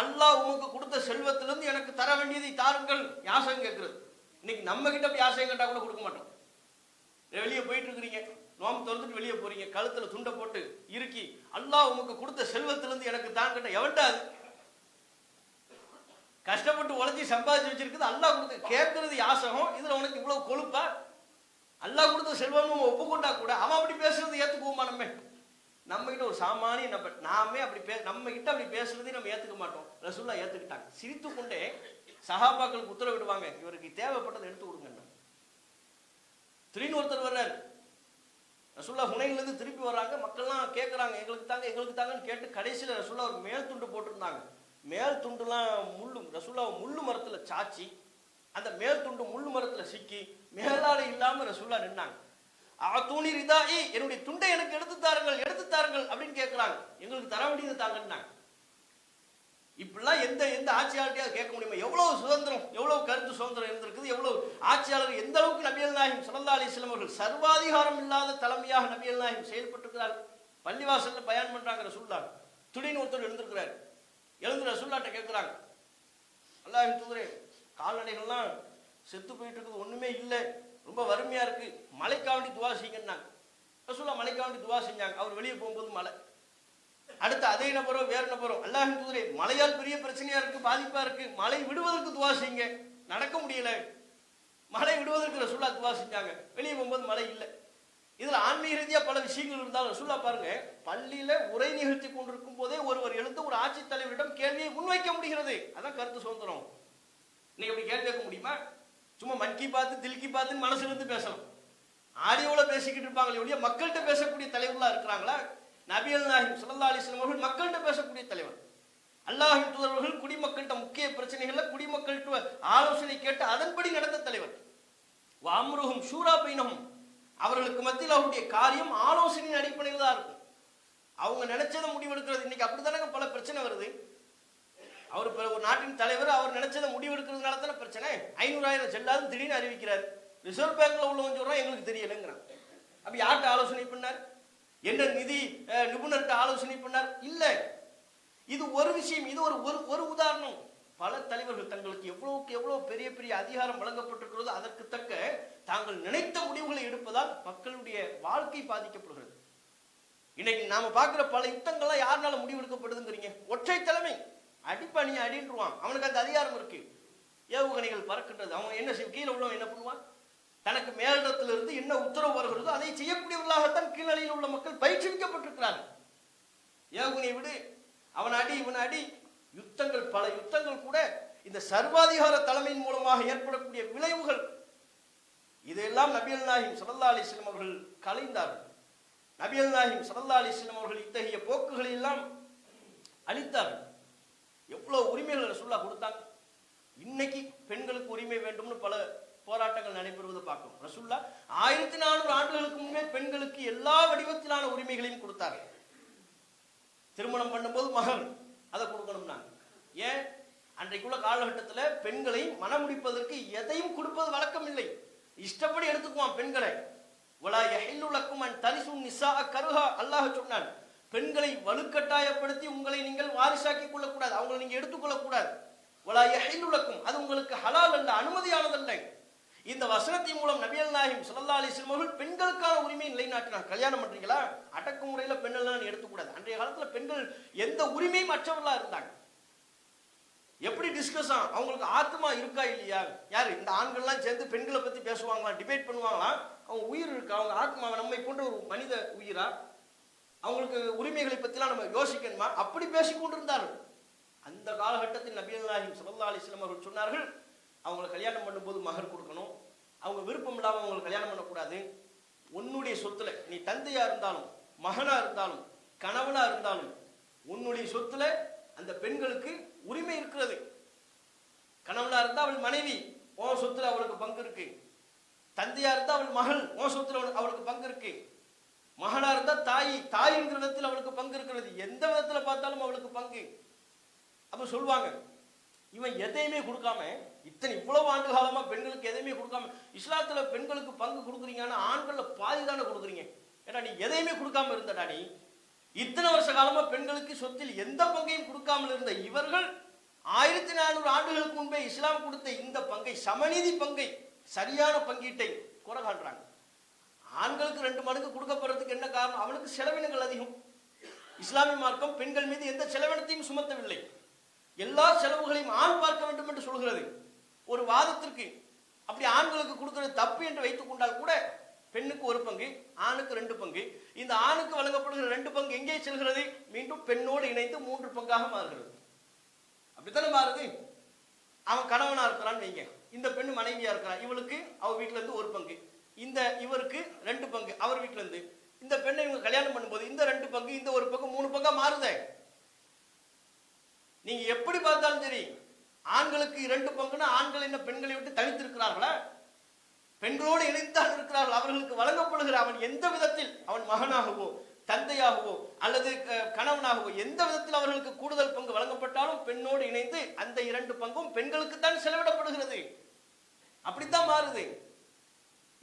அல்லாஹ் உமக்கு கொடுத்த செல்வத்திலிருந்து எனக்கு தர வேண்டியதை தாருங்கள் யாசகம் கேட்கிறது. இன்னைக்கு நம்ம கிட்ட யாசகம் கேட்டா கூட கொடுக்க மாட்டோம். வெளியே போயிட்டு இருக்கிறீங்க, நோம்பு திறந்துட்டு வெளியே போறீங்க, கழுத்துல துண்டை போட்டு இறுக்கி அல்லாஹ் உமக்கு கொடுத்த செல்வத்திலிருந்து எனக்கு தான் கேட்ட எவன்டா அது? கஷ்டப்பட்டு உழைச்சி சம்பாதிச்சு வச்சிருக்குது, அல்லாஹ் கொடுத்து கேட்கறது யாசகம். இதுல உனக்கு இவ்வளவு கொழுப்பா? அல்லாஹ் கொடுத்த செல்வம் ஒப்புக்கொண்டா கூட அவன் அப்படி பேசுறது ஏத்துக்குவோமா? நம்ம கிட்ட ஒரு சாமானிய நாமே அப்படி நம்ம கிட்ட அப்படி பேசுறதையும் நம்ம ஏத்துக்க மாட்டோம். ரசூலுல்லாஹ் ஏத்துக்கிட்டாங்க. சிரித்து கொண்டே சஹாபாக்களுக்கு உத்தரவிடுவாங்க, இவருக்கு தேவைப்பட்டதை எடுத்து கொடுங்க. திடீர்னு ஒருத்தர் வர்றாரு, ரசூலுல்லாஹ் ஹுனைன்ல இருந்து திருப்பி வர்றாங்க, மக்கள்லாம் கேட்கறாங்க, எங்களுக்கு தாங்க எங்களுக்கு தாங்கன்னு கேட்டு கடைசியில ரசூலுல்லாஹ் ஒரு மேல் துண்டு போட்டிருந்தாங்க. மேல் துண்டுலாம் ரசூலுல்லாஹ் முள்ளு மரத்துல சாச்சி, அந்த மேல் துண்டு முள்ளு மரத்துல சிக்கி மேலாடை இல்லாம ரசூலுல்லாஹ் நின்னாங்க. ஆதூனி ரிதாஇ, என்னுடைய துண்டை எனக்கு எடுத்து தாருங்கள் அப்படின்னு கேட்கறாங்க. எங்களுக்கு தர வேண்டியது தாங்கன்னாங்க. இப்படிலாம் எந்த ஆட்சியாளர்கிட்டயாவது கேட்க முடியுமா? எவ்வளவு சுதந்திரம், எவ்வளவு கருத்து சுதந்திரம் இருந்திருக்குது, எவ்வளவு ஆட்சியாளர், எந்த அளவுக்கு நபிகள் நாயகம் ஸல்லல்லாஹு அலைஹி வஸல்லம் அவர்கள் சர்வாதிகாரம் இல்லாத தலைமையாக நபிகள் நாயகம் செயல்பட்டிருக்கிறார்கள். பள்ளிவாசல்ல பயான் பண்றாங்க ரசூலுல்லாஹ். திடீர்னு ஒருத்தர் எழுந்திருக்கிறார். எழுந்து ரசூலுல்லாஹ்ட்ட கேட்கிறாங்க, அல்லாஹ்வின் தூதரே கால்நடைகள்லாம் செத்து போயிட்டு இருக்குது, ஒண்ணுமே இல்லை, ரொம்ப வறுமையா இருக்கு, மழைக்காண்டி துவா செய்யுங்கன்னாங்க. ரசூலுல்லாஹ் மழைக்காண்டி துவா செஞ்சாங்க. அவர் வெளியே போகும்போது மழை. அடுத்து அதே நபரோ வேற நபரோ, அல்லாஹ்வின் தூதரே மழையால் பெரிய பிரச்சனையா இருக்கு, பாதிப்பா இருக்கு, மழை விடுவதற்கு துவா செய்யுங்க. நடக்க முடியல, மழை விடுவதற்கு ரசூலுல்லாஹ் துவா செஞ்சாங்க. வெளியே போகும்போது மழை இல்லை. இதுல ஆன்மீக ரீதியா பல விஷயங்கள் இருந்தாலும் ரசூலுல்லாஹ் பாருங்க, பள்ளியில உரை நிகழ்த்தி கொண்டிருக்கும் போதே ஒருவர் எழுந்து ஒரு ஆட்சித் தலைவரிடம் கேள்வியை முன்வைக்க முடிகிறது. அதான் கருத்து சுதந்திரம். இன்னைக்கு அப்படி கேள்வி கேட்க முடியுமா? சும்மா மன்கி பார்த்து தில்கி பார்த்து மனசுல இருந்து பேசலாம். ஆடியோல பேசிக்கிட்டு இருப்பாங்களே ஒழிய மக்கள்கிட்ட பேசக்கூடிய தலைவர்களா இருக்கிறாங்களா? நபிகள் நாயகம் ஸல்லல்லாஹு அலைஹி வஸல்லம் அவர்கள் மக்கள்கிட்ட பேசக்கூடிய தலைவர். அல்லாஹ்வின் தூதர்கள் குடிமக்கள்கிட்ட முக்கிய பிரச்சனைகள்ல குடிமக்கள்கிட்ட ஆலோசனை கேட்டு அதன்படி நடந்த தலைவர். வஅம்ருஹும் ஷூரா பைனஹும், அவர்களுக்கு மத்தியில் அவருடைய காரியம் ஆலோசனையின் அடிப்படையில் தான் இருக்கும். அவங்க நினைச்சதை முடிவெடுக்கிறது. இன்னைக்கு அப்படித்தானே பல பிரச்சனை வருது. அவர் ஒரு நாட்டின் தலைவர், அவர் நினைச்சதை முடிவெடுக்கிறதுனால தானே பிரச்சனை. 500,000 செல்லாது திடீர்னு அறிவிக்கிறார். ரிசர்வ் பேங்க்ல உள்ளவங்க சொல்றான் எங்களுக்கு தெரியலங்கிறான். அப்ப யார்கிட்ட ஆலோசனை பண்ணார்? என்ற நிதி நிபுணர்கிட்ட ஆலோசனை பண்ணார்? இல்ல. இது ஒரு விஷயம். இது ஒரு உதாரணம். பல தலைவர்கள் தங்களுக்கு எவ்வளவுக்கு எவ்வளவு பெரிய பெரிய அதிகாரம் வழங்கப்பட்டிருக்கிறதோ அதற்கு தக்க தாங்கள் நினைத்த முடிவுகளை எடுப்பதால் மக்களுடைய வாழ்க்கை பாதிக்கப்படுகிறது. இன்னைக்கு நாம பார்க்கிற பல யுத்தங்கள்லாம் யாருனால முடிவெடுக்கப்படுதுங்கிறீங்க? ஒற்றை தலைமை. அடிப்பணி அடின்றுவான். அவனுக்கு அந்த அதிகாரம் இருக்கு. ஏவுகணைகள் பறக்கின்றது. அவன் என்ன செய்ய, கீழே உள்ளவன் என்ன பண்ணுவான்? தனக்கு மேலிடத்திலிருந்து என்ன உத்தரவு வருகிறதோ அதை செய்யக்கூடியவர்களாகத்தான் கீழடியில் உள்ள மக்கள் பயிற்றுவிக்கப்பட்டிருக்கிறார்கள். ஏவுகணையை விடு, அவன் அடி, இவன் அடி. யுத்தங்கள், பல யுத்தங்கள் கூட இந்த சர்வாதிகார தலைமையின் மூலமாக ஏற்படக்கூடிய விளைவுகள். இதெல்லாம் நபிகள் நாயகம் ஸல்லல்லாஹு அலைஹி வஸல்லம் அவர்கள் கலைந்தார்கள். நபிகள் நாயகம் ஸல்லல்லாஹு அலைஹி வஸல்லம் அவர்கள் இத்தகைய போக்குகளை எல்லாம் அளித்தார்கள். எவ்வளவு உரிமைகள் ரசூலுல்லாஹ் கொடுத்தாங்க. இன்னைக்கு பெண்களுக்கு உரிமை வேண்டும்னு பல போராட்டங்கள் நடைபெறுவதை பார்க்கிறோம். ரசூலுல்லாஹ் 1400 ஆண்டுகளுக்கு முன்பே பெண்களுக்கு எல்லா வடிவத்திலான உரிமைகளையும் கொடுத்தார்கள். திருமணம் பண்ணும்போது மகர் அதை கொடுக்கணும்னாங்க. ஏன்? அன்றைக்குள்ள காலகட்டத்தில் பெண்களை மனமுடிப்பதற்கு எதையும் கொடுப்பது வழக்கம் இல்லை. இஷ்டப்படி எடுத்துக்குவான் பெண்களை. வலா யஹில்லு லக்கும் அன் தரிசு நிஸாஅ கர்ஹா, அல்லாஹ் சொன்னான், பெண்களை வலுக்கட்டாயப்படுத்தி உங்களை நீங்கள் வாரிசாக்கி கொள்ளக்கூடாது, அவங்களை நீங்க எடுத்துக்கொள்ளக்கூடாது. வலா யஹில்லு லக்கும், அது உங்களுக்கு ஹலால் அல்ல, அனுமதியானதல்ல. இந்த வசனத்தின் மூலம் நபிகள் நாயகம் ஸல்லல்லாஹு அலைஹி வஸல்லம் அவர்கள் பெண்களுக்கான உரிமையை நிலைநாட்டினார். கல்யாணம் பண்றீங்களா, அடக்குமுறையில பெண்ணெல்லாம் எடுத்துக்கூடாது. அன்றைய காலத்துல பெண்கள் எந்த உரிமையும் மற்றவர்களா இருந்தாங்க. எப்படி டிஸ்கஸ் அவங்களுக்கு ஆத்மா இருக்கா இல்லையா? யாரு இந்த ஆண்கள்லாம் சேர்ந்து பெண்களை பத்தி பேசுவாங்களா, டிபேட் பண்ணுவாங்களா? அவங்க உயிர் இருக்கா, அவங்க ஆத்மா நம்மை போன்ற ஒரு மனித உயிரா, அவங்களுக்கு உரிமைகளை பத்திலாம் நம்ம யோசிக்கணுமா? அப்படி பேசிக்கொண்டிருந்தார்கள். அந்த காலகட்டத்தில் நபிகள் நாயகம் ஸல்லல்லாஹு அலைஹி வஸல்லம் அவர்கள் சொன்னார்கள், அவங்களை கல்யாணம் பண்ணும்போது மகர் கொடுக்கணும். அவங்க விருப்பம் இல்லாமல் அவங்களை கல்யாணம் பண்ணக்கூடாது. உன்னுடைய சொத்துல, நீ தந்தையா இருந்தாலும் மகனா இருந்தாலும் கணவனா இருந்தாலும், உன்னுடைய சொத்துல அந்த பெண்களுக்கு உரிமை இருக்கிறது. கணவனா இருந்தா அவள் மனைவி, உன் சொத்துல அவளுக்கு பங்கு இருக்கு. தந்தையா இருந்தா அவள் மகள், உன் சொத்துல அவளுக்கு பங்கு இருக்கு. மகனா இருந்தா தாய் என்கிற விதத்தில் அவளுக்கு பங்கு இருக்கிறது. எந்த விதத்துல பார்த்தாலும் அவளுக்கு பங்கு. அப்ப சொல்லுவாங்க, இவன் எதையுமே கொடுக்காம, இவ்வளவு ஆண்டு காலமா பெண்களுக்கு எதையுமே கொடுக்காம, இஸ்லாத்துல பெண்களுக்கு பங்கு கொடுக்குறீங்கன்னா ஆண்கள்ல பாதி தானே கொடுக்குறீங்க. ஏன்னா நீ எதையுமே கொடுக்காம இருந்தடா. நீ இத்தனை வருஷ காலமா பெண்களுக்கு சொத்தில் எந்த பங்கையும் கொடுக்காமல் இருந்த இவர்கள் 1400 ஆண்டுகளுக்கு முன்பே இஸ்லாம் கொடுத்த இந்த பங்கை, சமநீதி பங்கை, சரியான பங்கீட்டை குறை காண்றாங்க. ஆண்களுக்கு 2 மடங்கு கொடுக்கப்படுறதுக்கு என்ன காரணம்? அவனுக்கு செலவினங்கள் அதிகம். இஸ்லாமிய மார்க்கம் பெண்கள் மீது எந்த செலவினத்தையும் சுமத்தவில்லை. எல்லா செலவுகளையும் ஆண் பார்க்க வேண்டும் என்று சொல்கிறது. ஒரு வாதத்திற்கு அப்படி ஆண்களுக்கு கொடுக்கிறது தப்பு என்று வைத்துக் கொண்டால் கூட பெண்ணுக்கு 1 பங்கு, ஆணுக்கு 2 பங்கு. இந்த ஆணுக்கு வழங்கப்படுகிற 2 பங்கு எங்கே செல்கிறது? மீண்டும் பெண்ணோடு இணைந்து 3 பங்காக மாறுகிறது. அப்படித்தானே மாறுது. அவன் கணவனா இருக்கிறான்னு வைங்க, இந்த பெண்ணு மனைவியா இருக்கிறான், இவளுக்கு அவ வீட்டுல இருந்து 1 பங்கு, இவருக்கு 2 பங்கு அவர் வீட்டுல இருந்து. இந்த பெண்ணை இவங்க கல்யாணம் பண்ணும்போது இந்த 2 பங்கு, இந்த 1 பங்கு, 3 பங்கா மாறுதே. நீங்க எப்படி பார்த்தாலும் சரி, ஆண்களுக்கு 2 பங்குனா ஆண்கள் என்ன பெண்களை விட்டு தனித்து இருக்கிறார்களா? பெண்களோடு இணைந்தான் இருக்கிறார்கள். அவர்களுக்கு வழங்கப்படுகிற அவன் எந்த விதத்தில், அவன் மகனாகவோ தந்தையாகவோ அல்லது கணவனாகவோ எந்த விதத்தில் அவர்களுக்கு கூடுதல் பங்கு வழங்கப்பட்டாலும் பெண்ணோடு இணைந்து அந்த 2 பங்கும் பெண்களுக்கு தான் செலவிடப்படுகிறது. அப்படித்தான் மாறுது.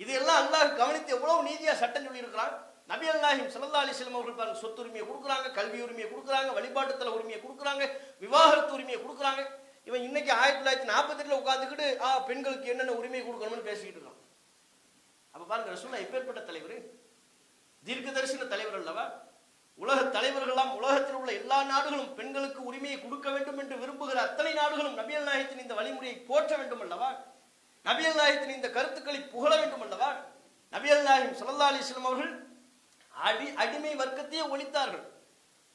இதெல்லாம் அல்லாஹ் கவனித்து எவ்வளவு நீதியா சட்டம் சொல்லி இருக்கிறான். நபிகள் நாயகம் ஸல்லல்லாஹு அலைஹி வஸல்லம் அவர்கள் பாருங்க, சொத்து உரிமையை கொடுக்குறாங்க, கல்வி உரிமையை கொடுக்குறாங்க, வழிபாட்டுத்தல உரிமையை கொடுக்குறாங்க, விவாகரத்து உரிமையை கொடுக்குறாங்க. இவன் இன்னைக்கு 1948 உட்கார்ந்துக்கிட்டு பெண்களுக்கு என்னென்ன உரிமை கொடுக்கணும்னு பேசிக்கிட்டு இருக்கான். அப்ப பாருங்க, ரசூலுல்லாஹ் எப்பேற்பட்ட தலைவர், தீர்க்க தரிசன தலைவர் அல்லவா? உலக தலைவர்களாம், உலகத்தில் உள்ள எல்லா நாடுகளும் பெண்களுக்கு உரிமையை கொடுக்க வேண்டும் என்று விரும்புகிற அத்தனை நாடுகளும் நபிகள் நாயகத்தின் இந்த வழிமுறையை போற்ற வேண்டும் அல்லவா? நபிகள் நாயகத்தின் இந்த கருத்துக்களை புகழ வேண்டும் அல்லவா? நபிகள் நாயகம் ஸல்லல்லாஹு அலைஹி வஸல்லம் அவர்கள் அடிமை வர்க்கத்தையே ஒழித்தார்கள்.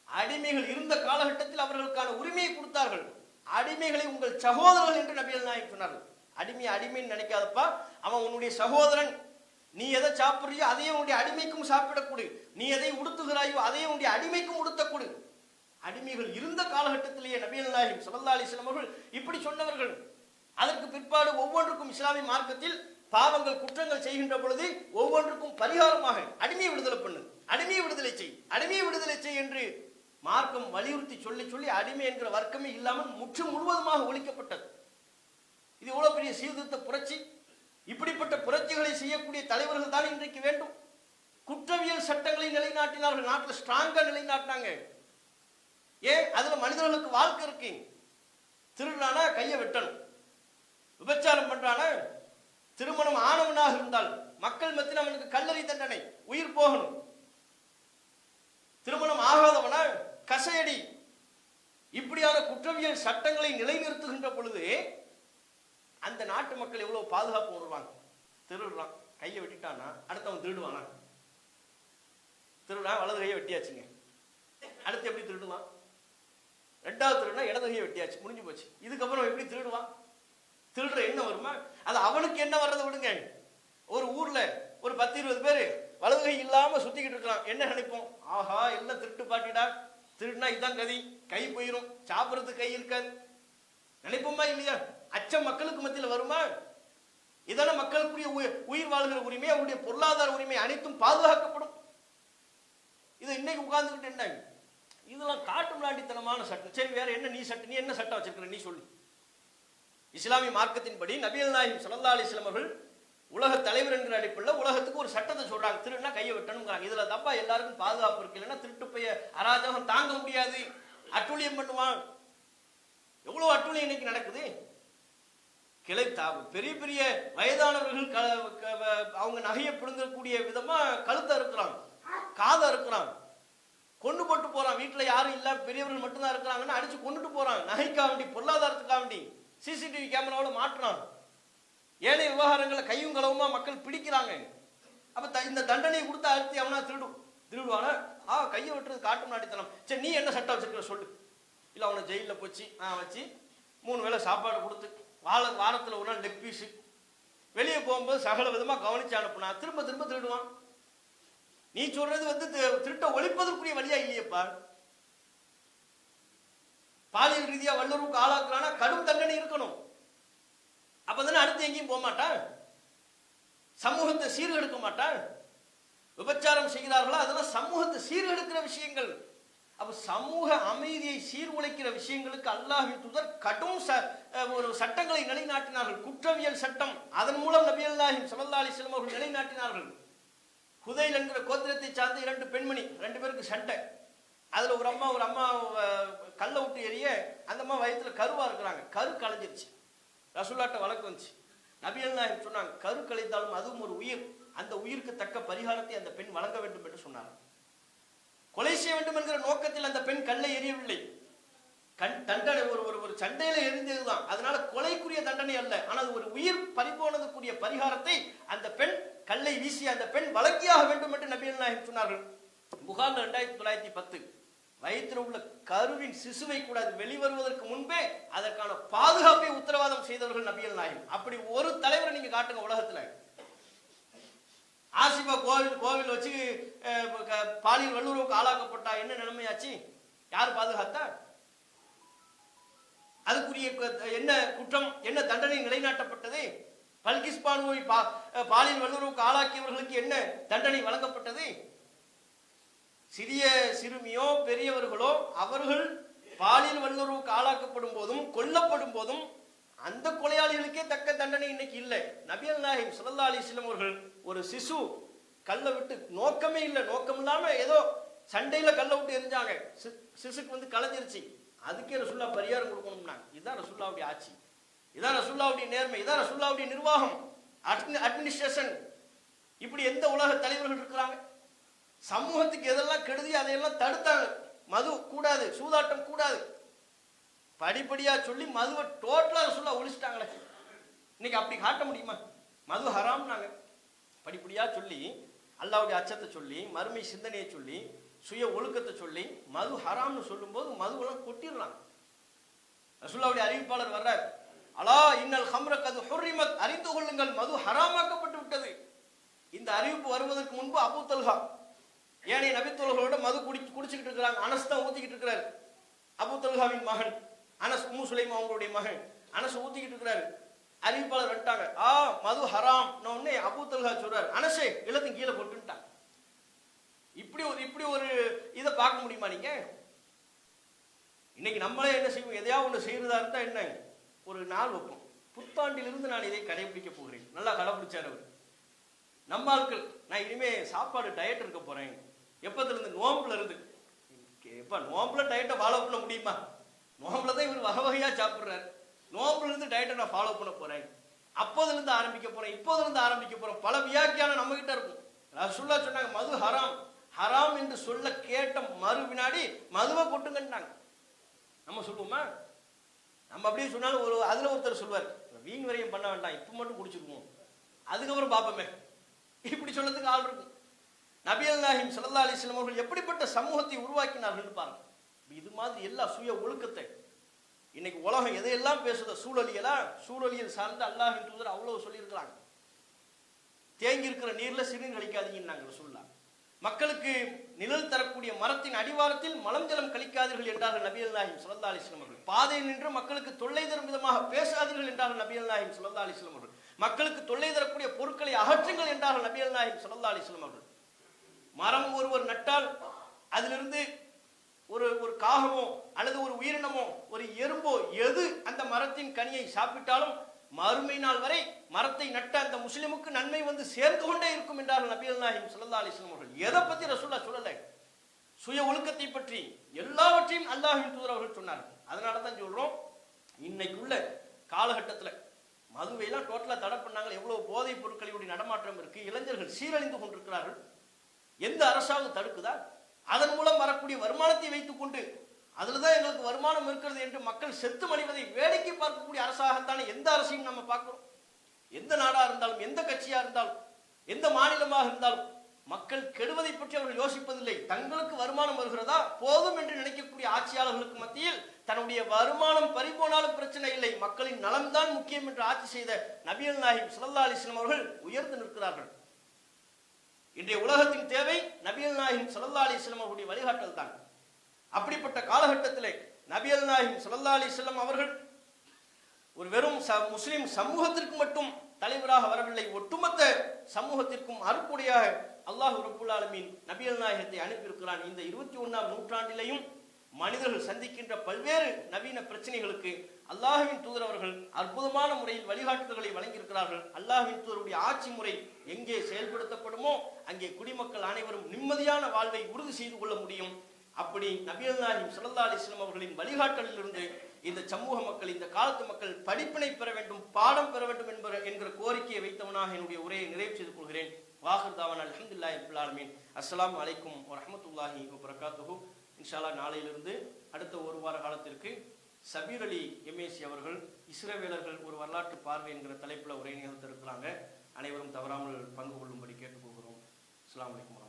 அடிமைகள் இருந்த காலகட்டத்தில் அவர்களுக்கான உரிமையை கொடுத்தார்கள். அடிமைகளை உங்கள் சகோதரர்கள் என்று நபிகள் நாயகம் சொன்னார்கள். அடிமைன்னு நினைக்காதப்பா, அவன் உன்னுடைய சகோதரன். நீ எதை சாப்பிடுறியோ அதையே உன்னுடைய அடிமைக்கும் சாப்பிடக்கூடு. நீ எதை உடுத்துகிறாயோ அதையே உன்னுடைய அடிமைக்கும் உடுத்தக்கூடு. அடிமைகள் இருந்த காலகட்டத்திலேயே நபிகள் நாயகம் ஸல்லல்லாஹு அலைஹி வஸல்லம் அவர்கள் இப்படி சொன்னவர்கள். அதற்கு பிற்பாடு ஒவ்வொன்றுக்கும் இஸ்லாமிய மார்க்கத்தில் பாவங்கள் குற்றங்கள் செய்கின்ற பொழுது ஒவ்வொன்றுக்கும் பரிகாரமாக அடிமையை விடுதலை பண்ணு, அடிமையை விடுதலை செய், அடிமையை விடுதலை செய் என்று மார்க்கம் வலியுறுத்தி சொல்லி சொல்லி அடிமை என்கிற வர்க்கமே இல்லாமல் முழுவதுமாக ஒழிக்கப்பட்டது. இது எவ்வளவு பெரிய சீர்திருத்த புரட்சி! இப்படிப்பட்ட புரட்சிகளை செய்யக்கூடிய தலைவர்கள் தான் இன்றைக்கு வேண்டும். குற்றவியல் சட்டங்களை நிலைநாட்டினார்கள். நாட்டில் ஸ்ட்ராங்கா நிலைநாட்டினாங்க. ஏன்? அதுல மனிதர்களுக்கு வாழ்க்கை இருக்கு. திருடானா கையை வெட்டணும், விபச்சாரம் பண்றானா, திருமணம் ஆனவனாக இருந்தால் மக்கள் மத்தியில் அவனுக்கு கல்லறி தண்டனை, உயிர் போகணும். திருமணம் ஆகாதவனா கசையடி. இப்படியான குற்றவியல் சட்டங்களை நிலைநிறுத்துகின்ற பொழுது அந்த நாட்டு மக்கள் எவ்வளவு பாதுகாப்பு உணர்வாங்க. திருடுறான் கையை வெட்டிட்டானா அடுத்தவன் திருடுவானா? திருடுறான் வலது கையை வெட்டியாச்சுங்க, அடுத்து எப்படி திருடுவான்? ரெண்டாவது திருடுனா இடது கையை வெட்டியாச்சு, முடிஞ்சு போச்சு. இதுக்கப்புறம் எப்படி திருடுவான்? திருடுற என்ன வருமா? அது அவனுக்கு என்ன வர்றதை விடுங்க. ஒரு ஊர்ல ஒரு 10-20 பேர் வலது கை இல்லாம சுத்திக்கிட்டு இருக்கலாம். என்ன நினைப்போம்? ஆஹா எல்லாம் திருட்டு பாட்டிடா, திருடுனா இதான் கதி, கை போயிரும், சாப்பிடறதுக்கு கை இருக்காது நினைப்போமா இல்லையா? அச்சம் மக்களுக்கு மத்தியில் வருமா? இதான மக்களுக்குரிய உயிர் வாழ்கிற உரிமை, அவருடைய பொருளாதார உரிமை அனைத்தும் பாதுகாக்கப்படும். இது இன்னைக்கு உட்கார்ந்துக்கிட்டு என்ன இதெல்லாம் காட்டு மிராண்டித்தனமான சட்டம். சரி வேற என்ன? நீ என்ன சட்டம் வச்சிருக்கிற நீ சொல்லு. இஸ்லாமிய மார்க்கத்தின்படி நபிகள் நாயகம் ஸல்லல்லாஹு அலைஹி வஸல்லம் அவர்கள் உலக தலைவர் என்கிற அடிப்படையில் உலகத்துக்கு ஒரு சட்டத்தை சொல்றாங்க. திருடுனா கையை வெட்டணுங்கிறாங்க. இதுல தப்பா எல்லாருக்கும் பாதுகாப்பு இருக்கு. இல்லைன்னா திருட்டு பைய அராஜகம் தாங்க முடியாது, அட்டூழியம் பண்ணுவான். எவ்வளவு அட்டூழியம் இன்னைக்கு நடக்குது. பெரிய பெரிய வயதானவர்கள் அவங்க நகையை பிடுங்கக்கூடிய விதமா கழுத்தை இருக்கிறாங்க, காதை இருக்கிறாங்க, கொண்டு போட்டு போறான். வீட்டுல யாரும் இல்ல, பெரியவர்கள் மட்டும்தான் இருக்கிறாங்கன்னு அடிச்சு கொண்டுட்டு போறாங்க. நகைக்காக வேண்டி, பொருளாதாரத்துக்காக வேண்டி சிசிடிவி கேமராவோட மாற்றுறான். ஏழை விவகாரங்களை கையும் களவுமா மக்கள் பிடிக்கிறாங்க. அப்ப இந்த தண்டனையை கொடுத்து அழுத்தி அவனா திருடுவானா? கையை வெட்டுறது காட்டு நாட்டித்தனம். சரி நீ என்ன சட்டம் வச்சிருக்கிற சொல்லு. இல்ல அவனை ஜெயில போச்சு வச்சு 3 வேளை சாப்பாடு கொடுத்து வாரத்துல ஒரு நாள் லெக் பீஸ், வெளியே போகும்போது சகல விதமா கவனிச்சு அனுப்புனா திரும்ப திரும்ப திருடுவான். நீ சொல்றது திருட்ட ஒழிப்பதற்குரிய வழியா இல்லையப்பா. பாலியல் ரீதியா வல்லுறவுக்கு ஆளாக்குறானா கடும் தண்டனை இருக்கணும். அப்பதானே அடுத்து எங்கேயும் போக மாட்டான், சமூகத்தை சீர்கெடுக்க மாட்டான். விபச்சாரம் செய்கிறார்களா? அதெல்லாம் சமூகத்தை சீர்கெடுக்கிற விஷயங்கள். அப்ப சமூக அமைதியை சீர்குலைக்கிற விஷயங்களுக்கு அல்லாஹ்வின் தூதர் கடும் ஒரு சட்டங்களை நிலைநாட்டினார்கள். குற்றவியல் சட்டம், அதன் மூலம் நபிகள் நாயகம் ஸல்லல்லாஹு அலைஹி வஸல்லம் அவர்கள் நிலைநாட்டினார்கள். ஹுதைல் என்கிற கோத்திரத்தை சார்ந்த 2 பெண்மணி, 2 பேருக்கு சண்டை. அதுல ஒரு அம்மா கல்லை விட்டு எறிய அந்த அம்மா வயிற்றுல கருவா இருக்கிறாங்க. கரு கலைஞ்சிருச்சு. ரசூலுல்லாஹ்ட்ட வழக்கு வந்துச்சு. நபிகள் நாயகம் சொன்னாங்க, கரு கலைந்தாலும் அதுவும் ஒரு உயிர், அந்த உயிருக்கு தக்க பரிகாரத்தை அந்த பெண் வழங்க வேண்டும் என்று சொன்னார். கொலை செய்ய வேண்டும் என்கிற நோக்கத்தில் அந்த பெண் கல்லை எறியவில்லை. தண்டனை ஒரு சண்டையில எரிந்ததுதான். அதனால கொலைக்குரிய தண்டனை அல்ல, ஆனால் ஒரு உயிர் பறிபோனதுக்குரிய பரிகாரத்தை அந்த பெண், கல்லை வீசிய அந்த பெண் வழங்கியாக வேண்டும் என்று நபிகள் நாயகம் சொன்னார்கள். புகார்ல 2910 வயிற்றில் உள்ள கருவின் சிசுவை கூட வெளிவருவதற்கு முன்பே அதற்கான பாதுகாப்பை உத்தரவாதம் செய்தவர்கள் நபிகள் நாயகம். அப்படி ஒரு தலைவரை நீங்க காட்டுங்க உலகத்துல. ஆசிபா கோவில் வச்சு பாலியல் வல்லுறவுக்கு ஆளாக்கப்பட்டா என்ன நிலைமையாச்சு? யார் பாதுகாத்தா? அதுக்குரிய என்ன குற்றம், என்ன தண்டனை நிலைநாட்டப்பட்டது? பல்கிஸ் பானுவை பாலியல் வல்லுறவுக்கு ஆளாக்கியவர்களுக்கு என்ன தண்டனை வழங்கப்பட்டது? சிறுமியோ பெரியவர்களோ அவர்கள் பாலியல் வல்லுறவுக்கு ஆளாக்கப்படும் போதும் கொல்லப்படும் போதும் அந்த கொலையாளிகளுக்கே தக்க தண்டனை இன்னைக்கு இல்லை. நபிகள் நாயகம் ஸல்லல்லாஹு அலைஹி வஸல்லம் அவர்கள் ஒரு சிசு கல்லை விட்டு, நோக்கமே இல்லை, நோக்கம் இல்லாம ஏதோ சண்டையில கல்லை விட்டு எரிஞ்சாங்க, சிசுக்கு கலைஞ்சிருச்சு, அதுக்கே ரசூலுல்லாஹ் பரிகாரம் கொடுக்கணும்னா. இதுதான் ரசூலுல்லாஹ்வுடைய ஆட்சி, இதான் ரசூலுல்லாஹ்வுடைய நேர்மை, இதான் ரசூலுல்லாஹ்வுடைய நிர்வாகம், அட்மினிஸ்ட்ரேஷன். இப்படி எந்த உலக தலைவர்கள் இருக்கிறாங்க? சமூகத்துக்கு எதெல்லாம் கெடுதி அதையெல்லாம் தடுத்தாங்க. மது கூடாது, சூதாட்டம் கூடாது, படிப்படியா சொல்லி மதுவை டோட்டலா ரசூலுல்லாஹ் ஒழிச்சிட்டாங்களே. இன்னைக்கு அப்படி காட்ட முடியுமா? மது ஹராம்னாங்க, படிப்படியா சொல்லி அல்லாஹ்வுடைய அச்சத்தை சொல்லி மறுமை சிந்தனையை சொல்லி சுய ஒழுக்கத்தை சொல்லி மது ஹராம்னு சொல்லும்போது மதுவெல்லாம் கொட்டிடுறாங்க. ரசூலுல்லாஹ்வுடைய அறிவிப்பாளர் வர்றார், அலா இன்னல் ஹம்ர கது ஹுர்ரிமத், அறிந்து கொள்ளுங்கள் மது ஹராமாக்கப்பட்டு விட்டது. இந்த அறிவிப்பு வருவதற்கு முன்பு அபூ தல்ஹா ஏனைய நபித்தோழர்களோட மது குடிச்சுக்கிட்டு இருக்கிறாங்க. அனஸ் தான் ஊத்திக்கிட்டு இருக்கிறாரு. அபூ தல்ஹாவின் மகன் அனஸ், உம்மு சுலைமா அவங்களுடைய மகன் அனஸ் ஊத்திக்கிட்டு இருக்கிறாரு. அறிவிப்பாளர் வந்துட்டாங்க, மது ஹராம். உடனே அபூ தல்ஹா சொல்றாரு, அனஸே எல்லாத்தையும் கீழே போட்டுட்டாங்க. இப்படி ஒரு இதை பார்க்க முடியுமா நீங்க? இன்னைக்கு நம்மளே என்ன செய்வோம், எதையாவது ஒன்று செய்யறதா இருந்தா என்ன, ஒரு நாள் வைப்போம், புத்தாண்டிலிருந்து நான் இதை கடைபிடிக்க போகிறேன். நல்லா கடைபிடிச்சார் அவர். நம்ம ஆட்கள், நான் இனிமே சாப்பாடு டயட் இருக்க போறேன். எப்பத்துல இருந்து? நோம்புல இருந்து. எப்ப நோம்புல டயட்டை ஃபாலோ பண்ண முடியுமா? நோம்புல தான் இவர் வகை வகையா சாப்பிடுறாரு. நோம்புல இருந்து டயட்டை நான் ஃபாலோ பண்ண போறேன், அப்போதுல இருந்து ஆரம்பிக்க போறேன், இப்போதுல இருந்து ஆரம்பிக்க போறேன். பல வியாக்கியானம் நம்ம கிட்ட இருக்கும். ரசூலுல்லாஹ் சொன்னாங்க மது ஹராம். ஹராம் என்று சொல்ல கேட்ட மறு வினாடி மதுவை கொட்டுங்கன்னாங்க. நம்ம சொல்லுவோமா? நம்ம அப்படியே சொன்னாலும் அதுல ஒருத்தர் சொல்வார், வீண் வரையும் பண்ண வேண்டாம், இப்ப மட்டும் குடிச்சிருவோம், அதுக்கப்புறம் பாப்போமே. இப்படி சொல்லதுக்கு ஆள் இருக்கும். நபிகள் நாயகம் ஸல்லல்லாஹு அலைஹி வஸல்லம் அவர்கள் எப்படிப்பட்ட சமூகத்தை உருவாக்கினார்கள் பாருங்க. இது மாதிரி எல்லா சுய ஒழுக்கத்தை இன்னைக்கு உலகம் எதையெல்லாம் பேசுத, சூழலியல் சார்ந்து அல்லாஹ்வின் தூதர் அவ்வளவு சொல்லியிருக்கிறாங்க. தேங்கி இருக்கிற நீர்ல சிறுநீர் கழிக்காதீங்கன்னாங்க ரசூலுல்லாஹ். மக்களுக்கு நிழல் தரக்கூடிய மரத்தின் அடிவாரத்தில் மலம் ஜலம் கழிக்காதீர்கள் என்றார்கள் நபிகள் நாயகம் ஸல்லல்லாஹு அலைஹி வஸல்லம் அவர்கள். பாதையில் நின்று மக்களுக்கு தொல்லை தரும் விதமாக பேசாதீர்கள் என்றார்கள் நபிகள் நாயகம் ஸல்லல்லாஹு அலைஹி வஸல்லம் அவர்கள். மக்களுக்கு தொல்லை தரக்கூடிய பொருட்களை அகற்றுங்கள் என்றார்கள் நபிகள் நாயகம் ஸல்லல்லாஹு அலைஹி வஸல்லம் அவர்கள். மரம் ஒருவர் நட்டால் அதிலிருந்து ஒரு காகமோ அல்லது ஒரு உயிரினமோ ஒரு எறும்போ எது அந்த மரத்தின் கனியை சாப்பிட்டாலும் மறுமை நாள் வரை மரத்தை நட்ட அந்த முஸ்லிமுக்கு நன்மை வந்து சேர்ந்து கொண்டே இருக்கும் என்றார்கள் நபிகள் நாயகம் ஸல்லல்லாஹு அலைஹி வஸல்லம் அவர்கள். எதை பத்தி ரசூலுல்லாஹ் சொல்லல, சுய ஒழுக்கத்தை பற்றி எல்லாவற்றையும் அல்லாஹ்வின் தூதர் அவர்கள் சொன்னார்கள். அதனால தான் சொல்றோம், இன்னைக்குள்ள காலகட்டத்துல மதுவையெல்லாம் டோட்டலா தடை பண்ணாங்க. எவ்வளவு போதைப் பொருட்களுடைய நடமாட்டம் இருக்கு, இளைஞர்கள் சீரழிந்து கொண்டிருக்கிறார்கள். எந்த அரசாவது தடுக்குதா? அதன் மூலம் வரக்கூடிய வருமானத்தை வைத்துக் கொண்டு அதுலதான் எங்களுக்கு வருமானம் இருக்கிறது என்று மக்கள் செத்து மடிவதை வேடிக்கை பார்க்கக்கூடிய அரசாகத்தானே எந்த அரசையும் நம்ம பார்க்கிறோம். எந்த நாடா இருந்தாலும், எந்த கட்சியா இருந்தாலும், எந்த மாநிலமாக இருந்தாலும் மக்கள் கெடுவதை பற்றி அவர்கள் யோசிப்பதில்லை. தங்களுக்கு வருமானம் வருகிறதா போதும் என்று நினைக்கக்கூடிய ஆட்சியாளர்களுக்கு மத்தியில் தன்னுடைய வருமானம் பறிபோனாலும் பிரச்சனை இல்லை, மக்களின் நலம்தான் முக்கியம் என்று ஆட்சி செய்த நபிகள் நாயகம் ஸல்லல்லாஹு அலைஹி வஸல்லம் அவர்கள் உயர்ந்து நிற்கிறார்கள். இன்றைய உலகத்தின் தேவை நபிகள் நாயகம் ஸல்லல்லாஹு அலைஹி வஸல்லம் அவருடைய வழிகாட்டல் தான். அப்படிப்பட்ட காலகட்டத்திலே நபிகள் நாயகம் ஸல்லல்லாஹு அலைஹி வஸல்லம் அவர்கள் ஒரு வெறும் முஸ்லிம் சமூகத்திற்கு மட்டும் தலைவராக வரவில்லை, ஒட்டுமொத்த சமூகத்திற்கும் அருக்குடையாக அல்லாஹ் ரப்புல் ஆலமீன் நபிகள் நாயகத்தை அனுப்பியிருக்கிறான். இந்த 21ஆம் நூற்றாண்டிலேயும் மனிதர்கள் சந்திக்கின்ற பல்வேறு நவீன பிரச்சனைகளுக்கு அல்லாஹ்வின் தூதர் அவர்கள் அற்புதமான முறையில் வழிகாட்டுதல்களை வழங்கியிருக்கிறார்கள். அல்லாஹ்வின் தூதருடைய ஆட்சி முறை எங்கே செயல்படுத்தப்படுமோ அங்கே குடிமக்கள் அனைவரும் நிம்மதியான வாழ்வை உறுதி செய்து கொள்ள முடியும். அப்படி நபிகள் நாயகம் ஸல்லல்லாஹு அலைஹி வஸல்லம் அவர்களின் வழிகாட்டலில் இருந்து இந்த சமூக மக்கள், இந்த காலத்து மக்கள் படிப்பினை பெற வேண்டும், பாடம் பெற வேண்டும் என்கிற கோரிக்கையை வைத்தவனாக என்னுடைய உரையை நிறைவு செய்து கொள்கிறேன். வாஹிர் தாவானா அல்ஹம்துலில்லாஹி ரப்பில் ஆலமீன். அஸ்ஸலாமு அலைக்கும் வரஹ்மத்துல்லாஹி வபரகாத்துஹு. இன்ஷா அல்லாஹ் நாளையிலிருந்து அடுத்த ஒரு வார காலத்திற்கு சபீர் அலி எம்ஏசி அவர்கள் இஸ்ரவேலர்கள் ஒரு வரலாற்று பார்வை என்கிற தலைப்புல உரை நிகழ்த்த இருக்கிறாங்க. அனைவரும் தவறாமல் பங்கு கொள்ளும்படி கேட்டுக்கொள்கிறோம். அஸ்ஸலாமு அலைக்கும்.